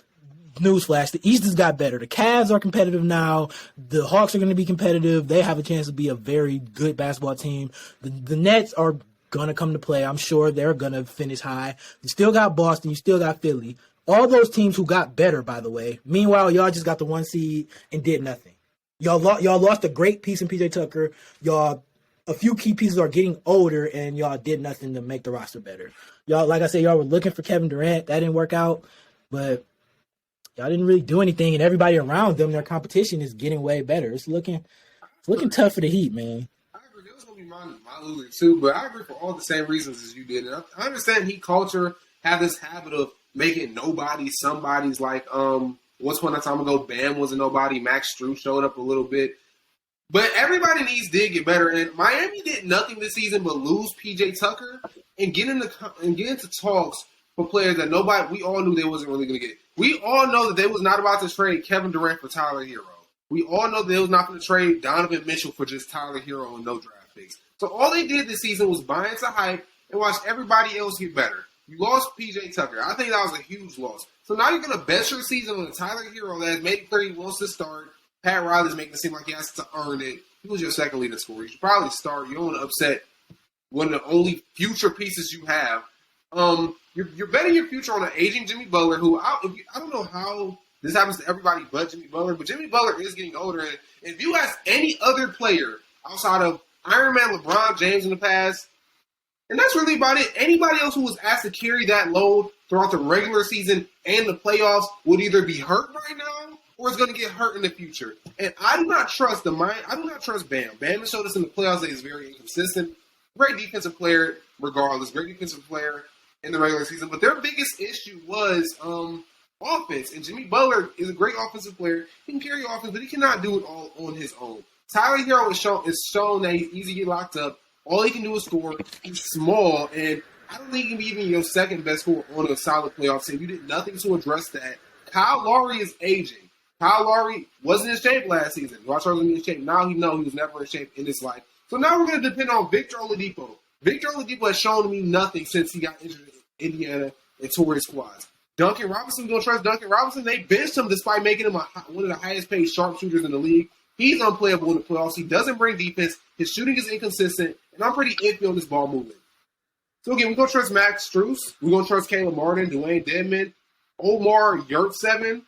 newsflash, the East has got better. The Cavs are competitive now. The Hawks are going to be competitive. They have a chance to be a very good basketball team. The Nets are going to come to play. I'm sure they're going to finish high. You still got Boston. You still got Philly. All those teams who got better, by the way. Meanwhile, y'all just got the 1 seed and did nothing. Y'all lost a great piece in PJ Tucker. A few key pieces are getting older, and y'all did nothing to make the roster better. Y'all, like I said, y'all were looking for Kevin Durant. That didn't work out, but y'all didn't really do anything, and everybody around them, their competition is getting way better. It's looking tough for the Heat, man. I agree. It was going to be my loser, too, but I agree for all the same reasons as you did. And I understand Heat culture have this habit of making nobody somebody's like once upon a time ago Bam was a nobody. Max Strus showed up a little bit. But everybody needs did get better. And Miami did nothing this season but lose PJ Tucker and get into talks for players that we all knew they wasn't really gonna get. We all know that they was not about to trade Kevin Durant for Tyler Hero. We all know that they was not going to trade Donovan Mitchell for just Tyler Hero and no draft picks. So all they did this season was buy into hype and watch everybody else get better. You lost PJ Tucker. I think that was a huge loss. So now you're going to bet your season on a Tyler Hero that has made it clear he wants to start. Pat Riley's making it seem like he has to earn it. He was your second leading scorer. You should probably start. You don't want to upset one of the only future pieces you have. You're betting your future on an aging Jimmy Butler, who I don't know how this happens to everybody but Jimmy Butler, but Jimmy Butler is getting older. And if you ask any other player outside of Iron Man LeBron James in the past, and that's really about it. Anybody else who was asked to carry that load throughout the regular season and the playoffs would either be hurt right now or is going to get hurt in the future. And I do not trust Bam. Bam has showed us in the playoffs that he's very inconsistent. Great defensive player, regardless. Great defensive player in the regular season. But their biggest issue was offense. And Jimmy Butler is a great offensive player. He can carry offense, but he cannot do it all on his own. Tyler Hero is shown that he's easy to get locked up. All he can do is score. He's small, and I don't think he can be even your second best scorer on a solid playoff team. You did nothing to address that. Kyle Lowry is aging. Kyle Lowry wasn't in shape last season. Watch her in shape. Now he was never in shape in his life. So now we're going to depend on Victor Oladipo. Victor Oladipo has shown me nothing since he got injured in Indiana and tore his quads. Duncan Robinson, going to trust Duncan Robinson? They benched him despite making him one of the highest paid sharpshooters in the league. He's unplayable in the playoffs. He doesn't bring defense. His shooting is inconsistent. And I'm pretty iffy on this ball movement. So again, we're going to trust Max Strus. We're going to trust Caleb Martin, Dwayne Dedmon, Omar Yurtseven.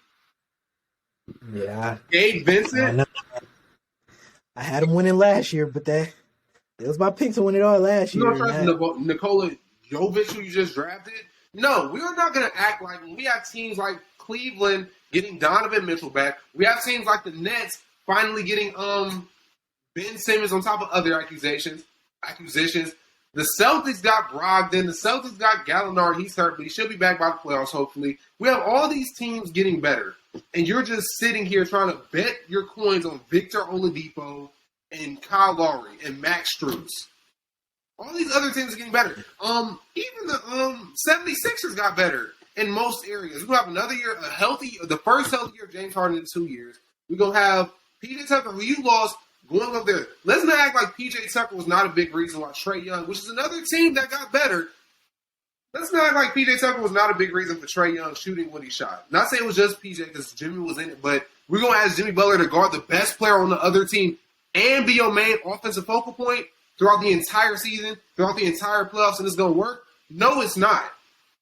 Yeah. Gabe Vincent. I had him winning last year, but that was my pick to win it all last year. You're going to trust Nikola Jovic, who you just drafted? No, we are not going to act like when we have teams like Cleveland getting Donovan Mitchell back. We have teams like the Nets finally getting Ben Simmons on top of other acquisitions. The Celtics got Brogdon. The Celtics got Gallinari. He's hurt, but he should be back by the playoffs, hopefully. We have all these teams getting better. And you're just sitting here trying to bet your coins on Victor Oladipo and Kyle Lowry and Max Strus. All these other teams are getting better. Even the 76ers got better in most areas. We're going to have another year, the first healthy year of James Harden in 2 years. We're going to have PJ Tucker, who you lost going up there. Let's not act like PJ Tucker was not a big reason why Trae Young, which is another team that got better. Let's not act like PJ Tucker was not a big reason for Trae Young shooting when he shot. Not saying it was just PJ because Jimmy was in it, but we're going to ask Jimmy Butler to guard the best player on the other team and be your main offensive focal point throughout the entire season, throughout the entire playoffs, and it's going to work? No, it's not.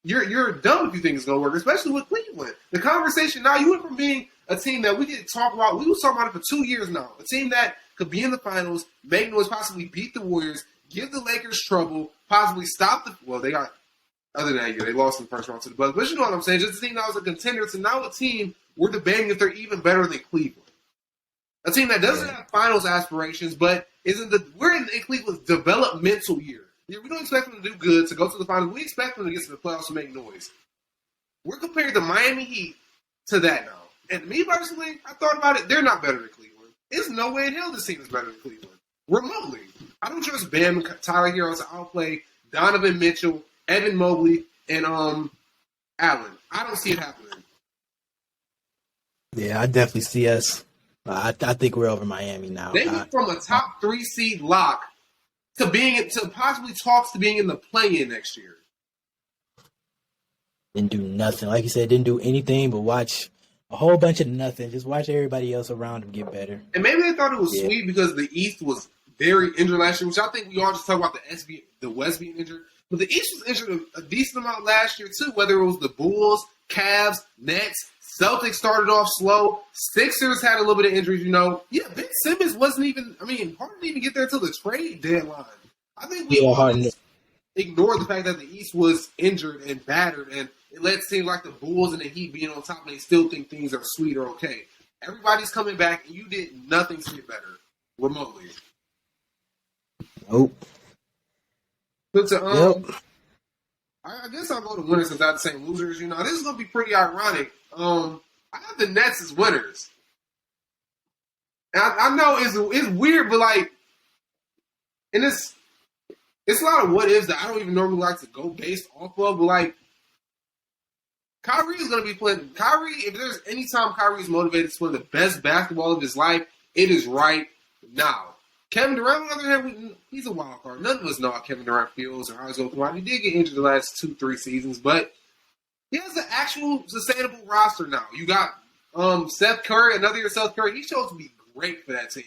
You're dumb if you think it's going to work, especially with Cleveland. The conversation now, you went from being a team that we didn't talk about. We were talking about it for 2 years now. A team that could be in the finals, make noise, possibly beat the Warriors, give the Lakers trouble, possibly stop the – well, they got – other than that, they lost in the first round to the Bucks. But you know what I'm saying. Just a team that was a contender to now a team we're debating if they're even better than Cleveland. A team that doesn't have finals aspirations, but we're in Cleveland's developmental year. We don't expect them to do good, to go to the finals. We expect them to get to the playoffs and make noise. We're comparing the Miami Heat to that now. And me personally, I thought about it. They're not better than Cleveland. There's no way in hell this team is better than Cleveland. Remotely. I don't trust Bam and Tyler Hero to outplay Donovan Mitchell, Evan Mobley, and Allen. I don't see it happening. Yeah, I definitely see us. I think we're over Miami now. They went from a top 3 seed lock to possibly talks to being in the play-in next year. Didn't do nothing. Like you said, didn't do anything but watch a whole bunch of nothing. Just watch everybody else around them get better. And maybe they thought it was sweet because the East was very injured last year, which I think we all just talk about the West being injured. But the East was injured a decent amount last year, too, whether it was the Bulls, Cavs, Nets, Celtics started off slow. Sixers had a little bit of injuries, Yeah, Ben Simmons wasn't even – Harden didn't even get there until the trade deadline. I think we ignored the fact that the East was injured and battered, and it led to seem like the Bulls and the Heat being on top, and they still think things are sweet or okay. Everybody's coming back, and you did nothing to get better remotely. Nope. So I guess I'll go to winners since I have the same losers. This is going to be pretty ironic. I have the Nets as winners. And I know it's weird, but and it's a lot of what ifs that I don't even normally like to go based off of. But Kyrie is going to be playing. Kyrie, if there's any time Kyrie is motivated to play the best basketball of his life, it is right now. Kevin Durant, on the other hand, he's a wild card. None of us know how Kevin Durant feels or how he's going to come out. He did get injured the last 2-3 seasons, but he has an actual sustainable roster now. You got Seth Curry, another year Seth Curry. He shows to be great for that team.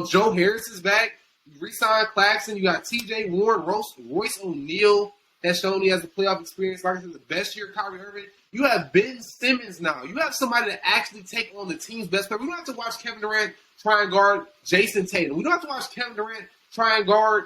Joe Harris is back. You re-signed Claxton. You got T.J. Warren. Royce O'Neal has shown he has a playoff experience. Like I said, the best year of Kyrie Irving. You have Ben Simmons now. You have somebody to actually take on the team's best player. We don't have to watch Kevin Durant try and guard Jason Tatum. We don't have to watch Kevin Durant try and guard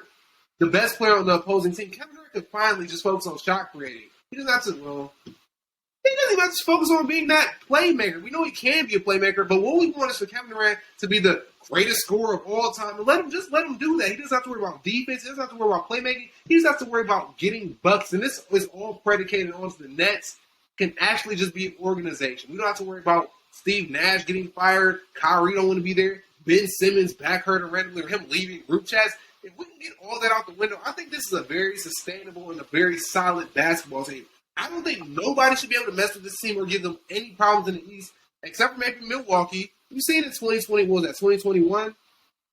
the best player on the opposing team. Kevin Durant could finally just focus on shot creating. He doesn't have to, he doesn't even have to focus on being that playmaker. We know he can be a playmaker, but what we want is for Kevin Durant to be the greatest scorer of all time. And let him do that. He doesn't have to worry about defense. He doesn't have to worry about playmaking. He just has to worry about getting bucks. And this is all predicated on the Nets can actually just be an organization. We don't have to worry about Steve Nash getting fired. Kyrie don't want to be there. Ben Simmons back hurt randomly, or him leaving group chats. If we can get all that out the window, I think this is a very sustainable and a very solid basketball team. I don't think nobody should be able to mess with this team or give them any problems in the East, except for maybe Milwaukee. You've seen in 2020, what was that, 2021?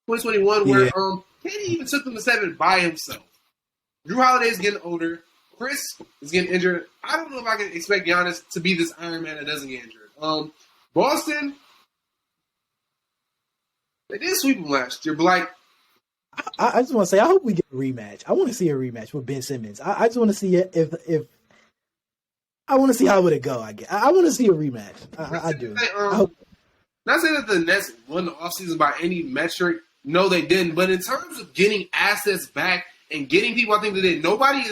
2021, where KD even took them to 7 by himself. Drew Holiday's getting older. Chris is getting injured. I don't know if I can expect Giannis to be this Iron Man that doesn't get injured. Boston, they did sweep them last year, but I just want to say, I hope we get a rematch. I want to see a rematch with Ben Simmons. I just want to see if I want to see how would it go. I want to see a rematch. I do. Not saying that the Nets won the offseason by any metric. No, they didn't. But in terms of getting assets back and getting people, I think they did. Nobody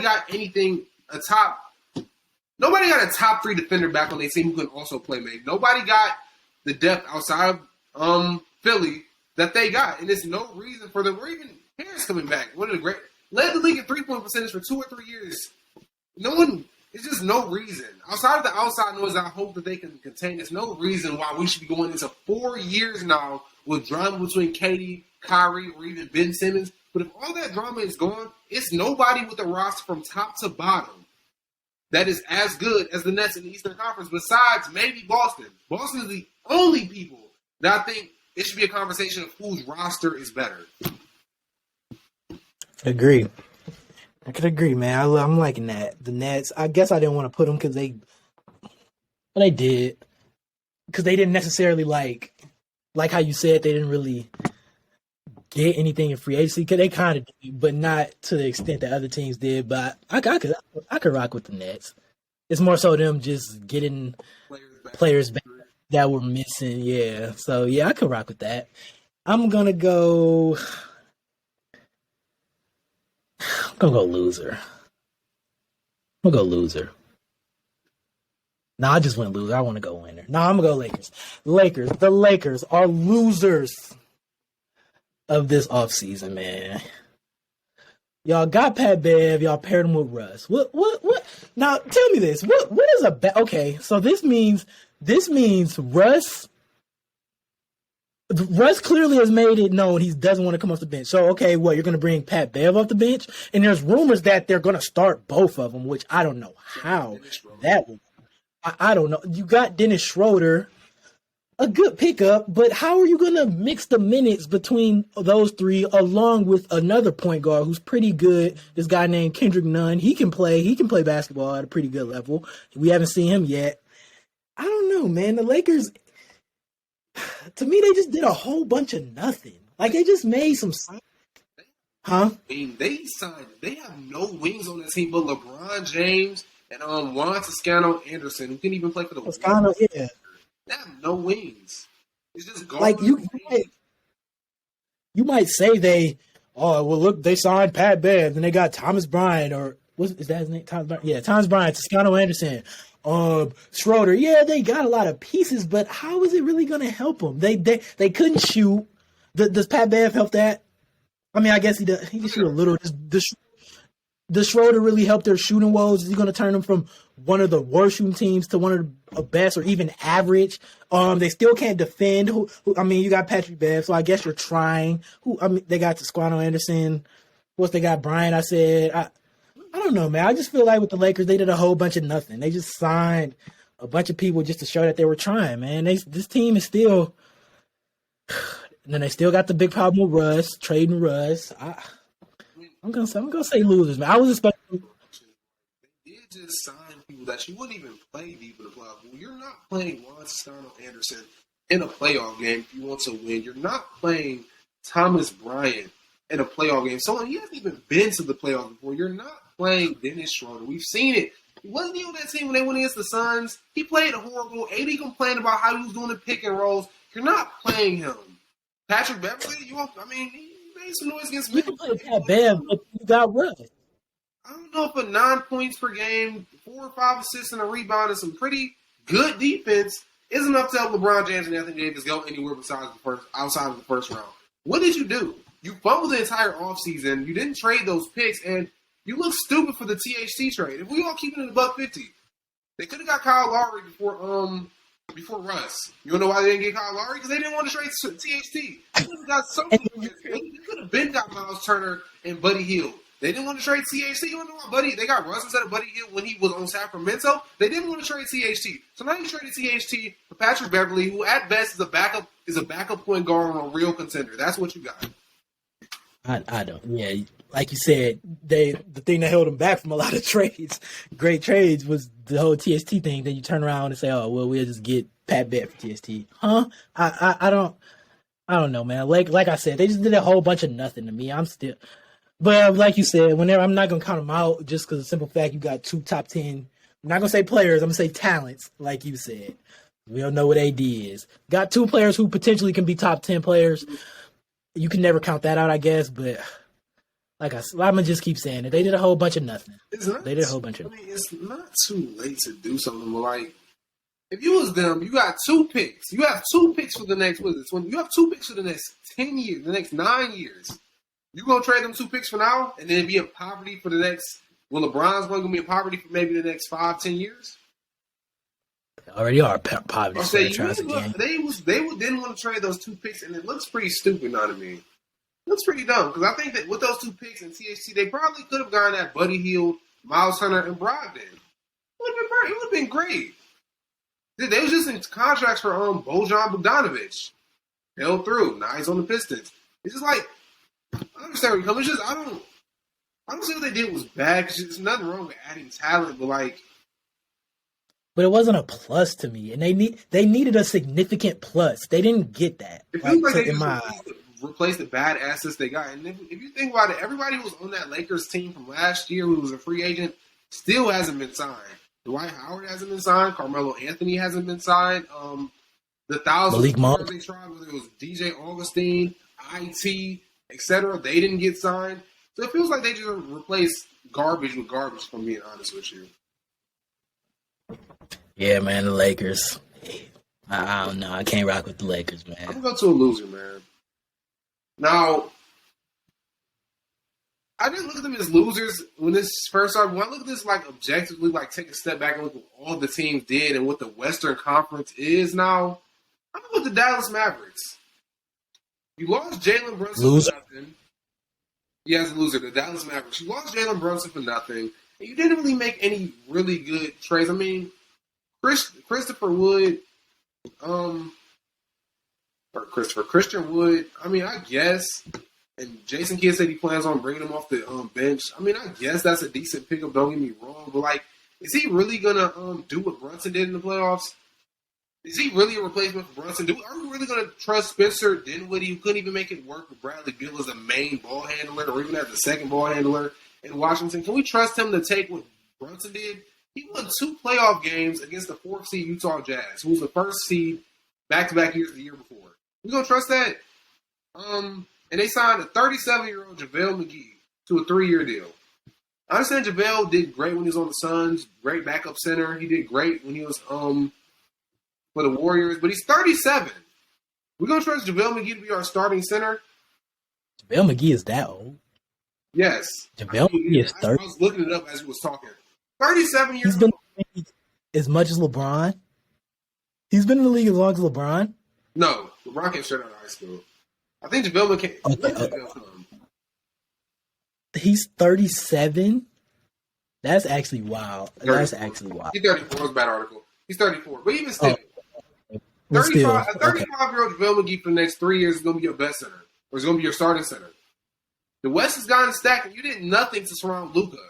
got anything nobody got a top 3 defender back on their team who can also play make. Nobody got the depth outside of Philly that they got. And there's no reason for them, or even Harris coming back. One of the great, led the league in 3-point percentage for 2 or 3 years. It's just no reason. Outside of the outside noise, I hope that they can contain. There's no reason why we should be going into 4 years now with drama between KD, Kyrie, or even Ben Simmons. But if all that drama is gone, it's nobody with a roster from top to bottom that is as good as the Nets in the Eastern Conference besides maybe Boston. Boston is the only people Now I think it should be a conversation of whose roster is better. Agree. I could agree, man. I'm liking that. The Nets. I guess I didn't want to put them because they did. Because they didn't necessarily like how you said, they didn't really get anything in free agency. Because they kind of did, but not to the extent that other teams did. But I could rock with the Nets. It's more so them just getting players back that were missing. Yeah. So yeah, I could rock with that. I'm gonna go loser. I'm gonna go loser. No, I just went loser. I want to go winner. No, I'm gonna go Lakers. The Lakers are losers of this offseason, man. Y'all got Pat Bev. Y'all paired him with Russ. What? Now tell me this. What is okay? So this means Russ clearly has made it known he doesn't want to come off the bench. So, okay, what, you're going to bring Pat Bev off the bench? And there's rumors that they're going to start both of them, which I don't know how that will. I don't know. You got Dennis Schroeder, a good pickup, but how are you going to mix the minutes between those three along with another point guard who's pretty good, this guy named Kendrick Nunn? He can play basketball at a pretty good level. We haven't seen him yet. I don't know, man. The Lakers, to me, they just did a whole bunch of nothing. Like, they just made some... Huh? I mean, they have no wings on that team but LeBron James and Juan Toscano Anderson, who can even play for the Toscano, yeah. They have no wings. It's just guard. Like, you might say they signed Pat Bev, and they got Thomas Bryant, or is that his name? Thomas Bryant? Yeah, Thomas Bryant, Toscano Anderson, Schroeder. Yeah, they got a lot of pieces, but how is it really going to help them? They couldn't shoot. Does Pat Bev help that? I mean, I guess he does. He can shoot a little. Does Schroeder really help their shooting woes? Is he going to turn them from one of the worst shooting teams to one of the best or even average? They still can't defend. I mean, you got Patrick Bev, so I guess you're trying. They got Toscano Anderson. They got Bryant, I said. I don't know, man. I just feel like with the Lakers, they did a whole bunch of nothing. They just signed a bunch of people just to show that they were trying, man. This team is still... And then they still got the big problem with Russ, trading Russ. I'm gonna say losers, man. I was expecting. They did just sign people that you wouldn't even play deep in the playoffs. Well, you're not playing Juan Toscano Anderson in a playoff game if you want to win. You're not playing Thomas Bryant in a playoff game. Someone he hasn't even been to the playoffs before. You're not playing Dennis Schroeder. We've seen it. Wasn't he on that team when they went against the Suns? He played horrible. AD complained about how he was doing the pick and rolls. You're not playing him. Patrick Beverly, he made some noise against me. You can play Pat Bev, but you got Russ. I don't know if a 9 points per game, 4 or 5 assists and a rebound and some pretty good defense is enough to help LeBron James and Anthony Davis go anywhere outside of the first round. What did you do? You fumbled the entire offseason. You didn't trade those picks, and you look stupid for the THT trade. If we all keep it in the $150, they could have got Kyle Lowry before Russ. You know why they didn't get Kyle Lowry? Because they didn't want to trade THT. They could have got something. They could have been got Miles Turner and Buddy Hield. They didn't want to trade THT. You know why they got Russ instead of Buddy Hield when he was on Sacramento? They didn't want to trade THT. So now you traded THT for Patrick Beverly, who at best is a backup point guard on a real contender. That's what you got. I don't. Yeah, like you said, the thing that held them back from a lot of great trades, was the whole TST thing. Then you turn around and say, "Oh, well, we'll just get Pat Bev for TST." Huh? I don't know, man. Like I said, they just did a whole bunch of nothing to me. But like you said, whenever I'm not gonna count them out just because of the simple fact you got 2 top 10. I'm not gonna say players. I'm gonna say talents, like you said. We don't know what AD is. Got 2 players who potentially can be top 10 players. You can never count that out, I guess, but I'm gonna just keep saying it. They did a whole bunch of nothing. It's not too late to do something. Like, if you was them, you got 2 picks. You have 2 picks for the next. You have 2 picks for the next 10 years, the next 9 years. You gonna trade them 2 picks for now, and then be in poverty for the next. Well, LeBron's gonna be in poverty for maybe the next 5-10 years. Already are poverty. They didn't want to trade those 2 picks, and it looks pretty stupid now to me. It looks pretty dumb because I think that with those 2 picks and THT, they probably could have gotten that Buddy Hield, Miles Turner, and Brogdon. It would have been great. They was just in contracts for Bojan Bogdanovic. held through. Now he's on the Pistons. It's just like, I understand where you're coming. It's just, I don't see what they did was bad. Cause there's nothing wrong with adding talent, but like. But it wasn't a plus to me, and they needed a significant plus. They didn't get that. It feels like they just replaced the bad assets they got. And if you think about it, everybody who was on that Lakers team from last year who was a free agent still hasn't been signed. Dwight Howard hasn't been signed. Carmelo Anthony hasn't been signed. The thousands of players they tried, whether it was DJ Augustine, IT, etc., they didn't get signed. So it feels like they just replaced garbage with garbage, if I'm being honest with you. Yeah, man, the Lakers. I don't know. I can't rock with the Lakers, man. I'm going to go to a loser, man. Now, I didn't look at them as losers when this first started. When I look at this, like, objectively, like, take a step back and look at what all the teams did and what the Western Conference is now, I'm going with the Dallas Mavericks. You lost Jalen Brunson for nothing. Yeah, as a loser, the Dallas Mavericks. You lost Jalen Brunson for nothing, and you didn't really make any really good trades. I mean, Christian Wood, I mean, I guess, and Jason Kidd said he plans on bringing him off the bench. I mean, I guess that's a decent pickup, don't get me wrong, but, like, is he really going to do what Brunson did in the playoffs? Is he really a replacement for Brunson? Are we really going to trust Spencer Dinwiddie, who couldn't even make it work with Bradley Beal as a main ball handler or even as the second ball handler in Washington? Can we trust him to take what Brunson did? He won 2 playoff games against the 4th seed Utah Jazz, who was the 1st seed back-to-back years the year before. We gonna trust that? And they signed a 37-year-old JaVale McGee to a 3-year deal. I understand JaVale did great when he was on the Suns, great backup center. He did great when he was for the Warriors, but he's 37. We gonna trust JaVale McGee to be our starting center? JaVale McGee is that old? Yes. JaVale McGee is 30. I was looking it up as you was talking. 37 years old. He's been as much as LeBron? He's been in the league as long as LeBron? No. LeBron came straight out of high school. I think JaVale McGee. Okay. He's 37? That's actually wild. 34. That's actually wild. He's 34. It was a bad article. He's 34. But even still, a 35-year-old JaVale McGee for the next 3 years is going to be your best center. Or is going to be your starting center. The West has gotten stacked, and you did nothing to surround Luka.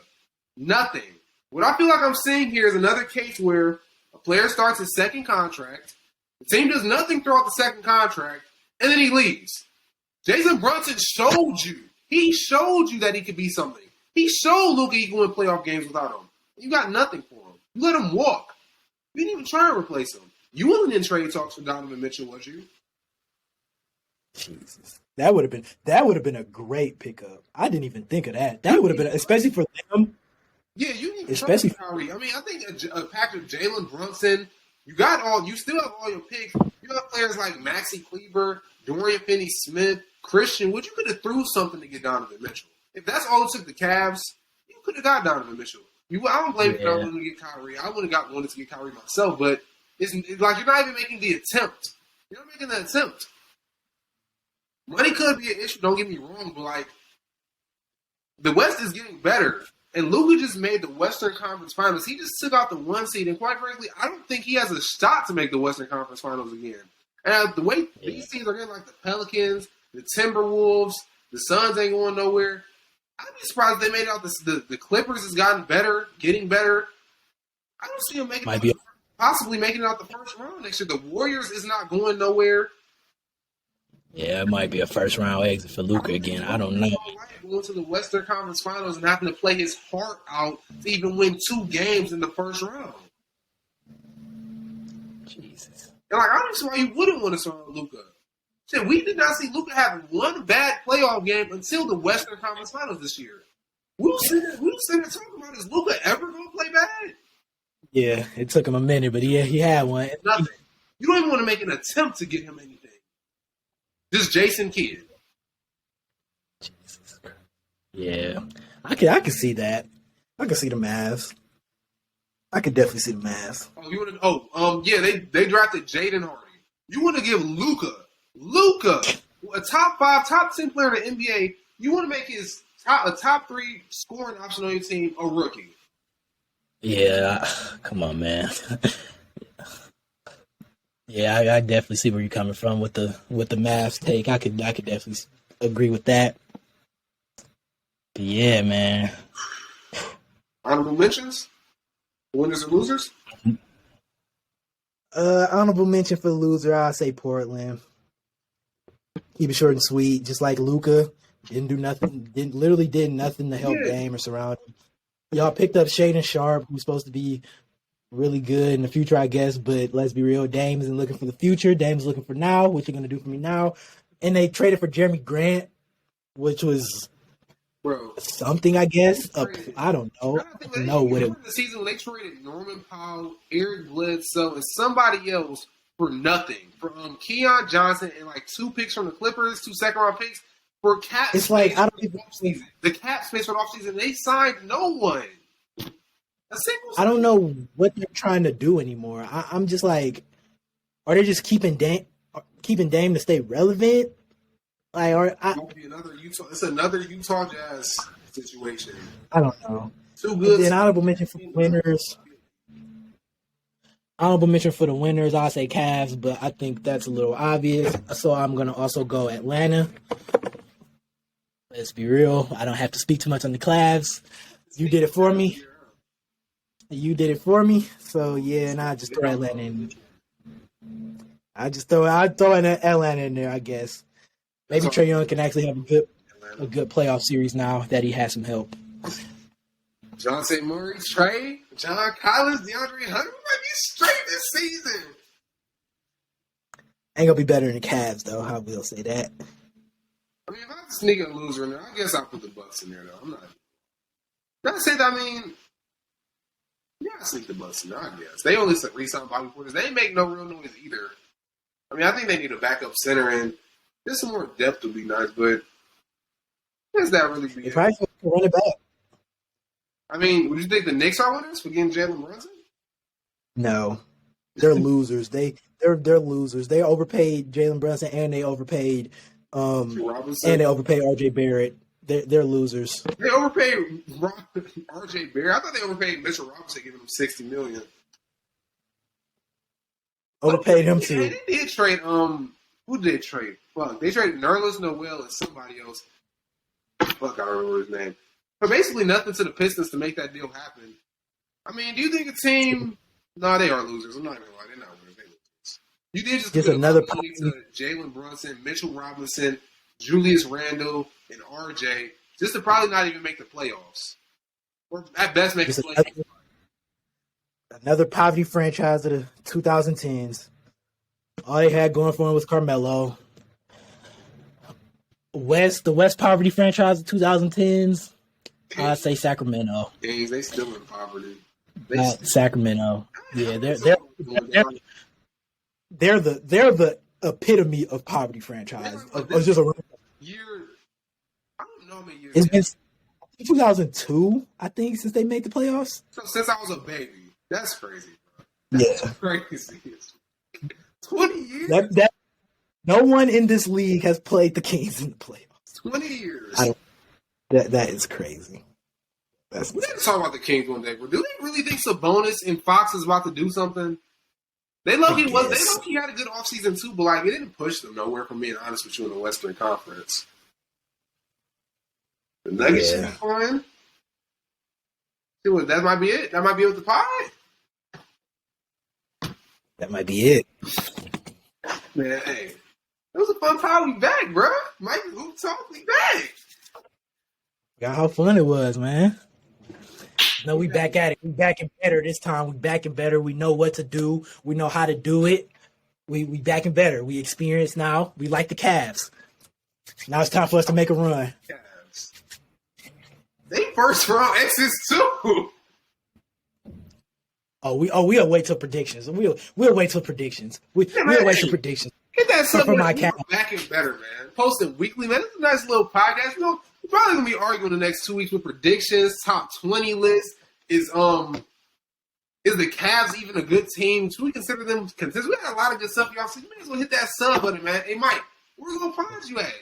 Nothing. What I feel like I'm seeing here is another case where a player starts his second contract, the team does nothing throughout the second contract, and then he leaves. Jason Brunson showed you. He showed you that he could be something. He showed Luka he can win playoff games without him. You got nothing for him. You let him walk. You didn't even try and replace him. You wasn't in trade talks for Donovan Mitchell, was you? Jesus. That would have been a great pickup. I didn't even think of that. That would have been, especially for them. Yeah, you need especially Kyrie. I mean, I think a pack of Jalen Brunson. You still have all your picks. You have players like Maxi Kleber, Dorian Finney-Smith, Christian Wood. You could have threw something to get Donovan Mitchell. If that's all it took the Cavs, you could have got Donovan Mitchell. I don't blame you for wanting to get Kyrie. I would have wanted to get Kyrie myself, but it's like you're not even making the attempt. You're not making the attempt. Money could be an issue, don't get me wrong, but like the West is getting better. And Luka just made the Western Conference Finals. He just took out the 1 seed, and quite frankly, I don't think he has a shot to make the Western Conference Finals again. And the way these teams are getting, like the Pelicans, the Timberwolves, the Suns ain't going nowhere. I'd be surprised if they made it out. The Clippers has gotten better, getting better. I don't see them possibly making it out the first round next year. The Warriors is not going nowhere. Yeah, it might be a first-round exit for Luka again. I don't know. Going to the Western Conference Finals and having to play his heart out to even win 2 games in the first round. Jesus. And like, I don't see why you wouldn't want to surround Luka. Shit, we did not see Luka have one bad playoff game until the Western Conference Finals this year. We were sitting there talking about, is Luka ever going to play bad? Yeah, it took him a minute, but he had one. Nothing. You don't even want to make an attempt to get him anything. Just Jason Kidd. Jesus Christ. Yeah. I can see that. I can see the Mavs. I could definitely see the Mavs. They drafted Jaden Hardy. You want to give Luka, a top 5, top 10 player in the NBA, you want to make his a top 3 scoring option on your team a rookie. Yeah, come on, man. Yeah, I definitely see where you're coming from with the Mavs take. I could definitely agree with that. But yeah, man. Honorable mentions? Winners and losers? Honorable mention for the loser, I'll say Portland. Keep it short and sweet, just like Luka. Didn't do nothing. Did nothing to help Dame or surround him. Y'all picked up Shaedon Sharp, who's supposed to be really good in the future, I guess. But let's be real, Dame isn't looking for the future. Dame's looking for now. What you gonna do for me now? And they traded for Jeremy Grant, which was something, I guess. I don't know. I don't know what it was. The season they traded Norman Powell, Eric Bledsoe, and somebody else for nothing. For Keon Johnson and like 2 picks from the Clippers, 2 second-round picks for cap it's space. Like I don't even see the cap space for the offseason. They signed no one. I don't know what they're trying to do anymore. I'm just like, are they just keeping Dame to stay relevant? Like, it's another Utah Jazz situation. I don't know. Too good. Then honorable mention for the winners. Honorable mention for the winners, I'll say Cavs, but I think that's a little obvious. So I'm gonna also go Atlanta. Let's be real. I don't have to speak too much on the Cavs. You did it for me. So yeah, and I just throw Atlanta in. I throw in Atlanta in there, I guess. Maybe Trae Young can actually have a good playoff series now that he has some help. John St. Murray, Trae, John Collins, DeAndre Hunter might be straight this season. Ain't gonna be better than the Cavs though. I will say that. I mean, if I sneak a loser in there, I guess I'll put the Bucks in there though. I'm not saying that. I mean, yeah, I sneak the Bucks in there. I guess they only re-signed Bobby Portis. They ain't make no real noise either. I mean, I think they need a backup center and just some more depth would be nice, but does that really be? If I can run it back. I mean, would you think the Knicks are winners for getting Jalen Brunson? No, they're losers. They're losers. They overpaid Jalen Brunson and they overpaid RJ Barrett. They're losers. They overpaid RJ Barrett. I thought they overpaid Mitchell Robinson, giving him $60 million. Overpaid him too. They did trade. Who did they trade? Fuck, they traded Nerlens Noel and somebody else. Fuck, I don't remember his name. But basically nothing to the Pistons to make that deal happen. I mean, do you think a team? No, they are losers. I'm not even gonna lie. They're not winners. They're losers. You did just another money to Jalen Brunson, Mitchell Robinson, Julius Randle, and RJ just to probably not even make the playoffs, or at best make the playoffs. Another poverty franchise of the 2010s. All they had going for them was Carmelo. The West poverty franchise of 2010s. I'd say Sacramento. Dang, they still in poverty. Sacramento. Yeah, they're the epitome of poverty franchise. It's just a year. I don't know how many years. It's been 2002, I think, since they made the playoffs. So since I was a baby, that's crazy, bro. That's crazy. 20 years. That no one in this league has played the Kings in the playoffs. 20 years. That is crazy. We have to talk about the Kings one day, but do they really think Sabonis and Fox is about to do something? They low-key had a good offseason too, but like it didn't push them nowhere, from being honest with you, in the Western Conference. The Nuggets should be fine. That might be it. That might be with the pie. That might be it. Man, hey, it was a fun pie. We back, bro. Mikeyhooptalks, we back. Got how fun it was, man. No, we back at it. We back and better this time. We back and better. We know what to do. We know how to do it. We back and better. We experienced now. We like the Cavs. Now it's time for us to make a run. Cavs. They first round exits too. We'll wait till predictions. We'll wait till predictions. We'll wait till predictions. Get that stuff for my Cavs. Back and better, man. Posting weekly, man. It's a nice little podcast. You know, we're probably gonna be arguing the next 2 weeks with predictions, top 20 list. Is the Cavs even a good team? Should we consider them contenders? We got a lot of good stuff, y'all. So you may as well hit that sub button, man. Hey, Mike, where we gonna find you at?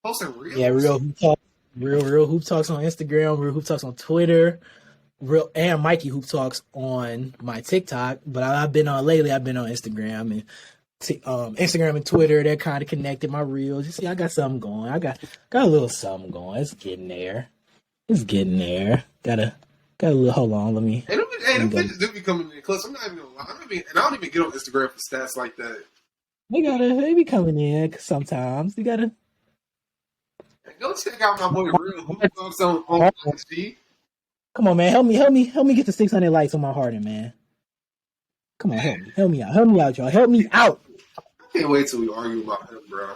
Posting real. Yeah, Real Hoop Talks. Real Hoop Talks on Instagram. Real Hoop Talks on Twitter. And Mikey Hoop Talks on my TikTok. But I've been on lately. I've been on Instagram, and Instagram and Twitter, they're kind of connected. My reels, you see, I got something going. I got a little something going. It's getting there. Got a little. Hold on, let me. Hey, them bitches do be coming in close. I'm not even gonna lie. I don't even get on Instagram for stats like that. They be coming in sometimes. You gotta Go check out my boy Realhooptalks on IG. come on, man. Help me get to 600 likes on my Harden, man. Come on, help me out, y'all. Help me out. I can't wait till we argue about him, bro.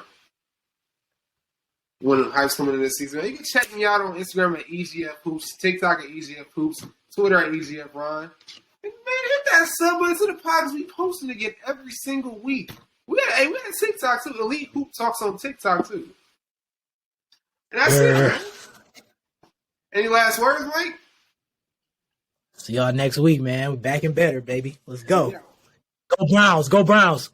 One of the hypes coming in this season. Man, you can check me out on Instagram at EGF Hoops, TikTok at EGF Hoops, Twitter at EGF Ron. And man, hit that sub button to the podcast. We posting again every single week. We got TikTok too. Elite Hoop Talks on TikTok too. And that's it, man. Any last words, Mike? See y'all next week, man. We're back and better, baby. Let's go. Go Browns. Go Browns.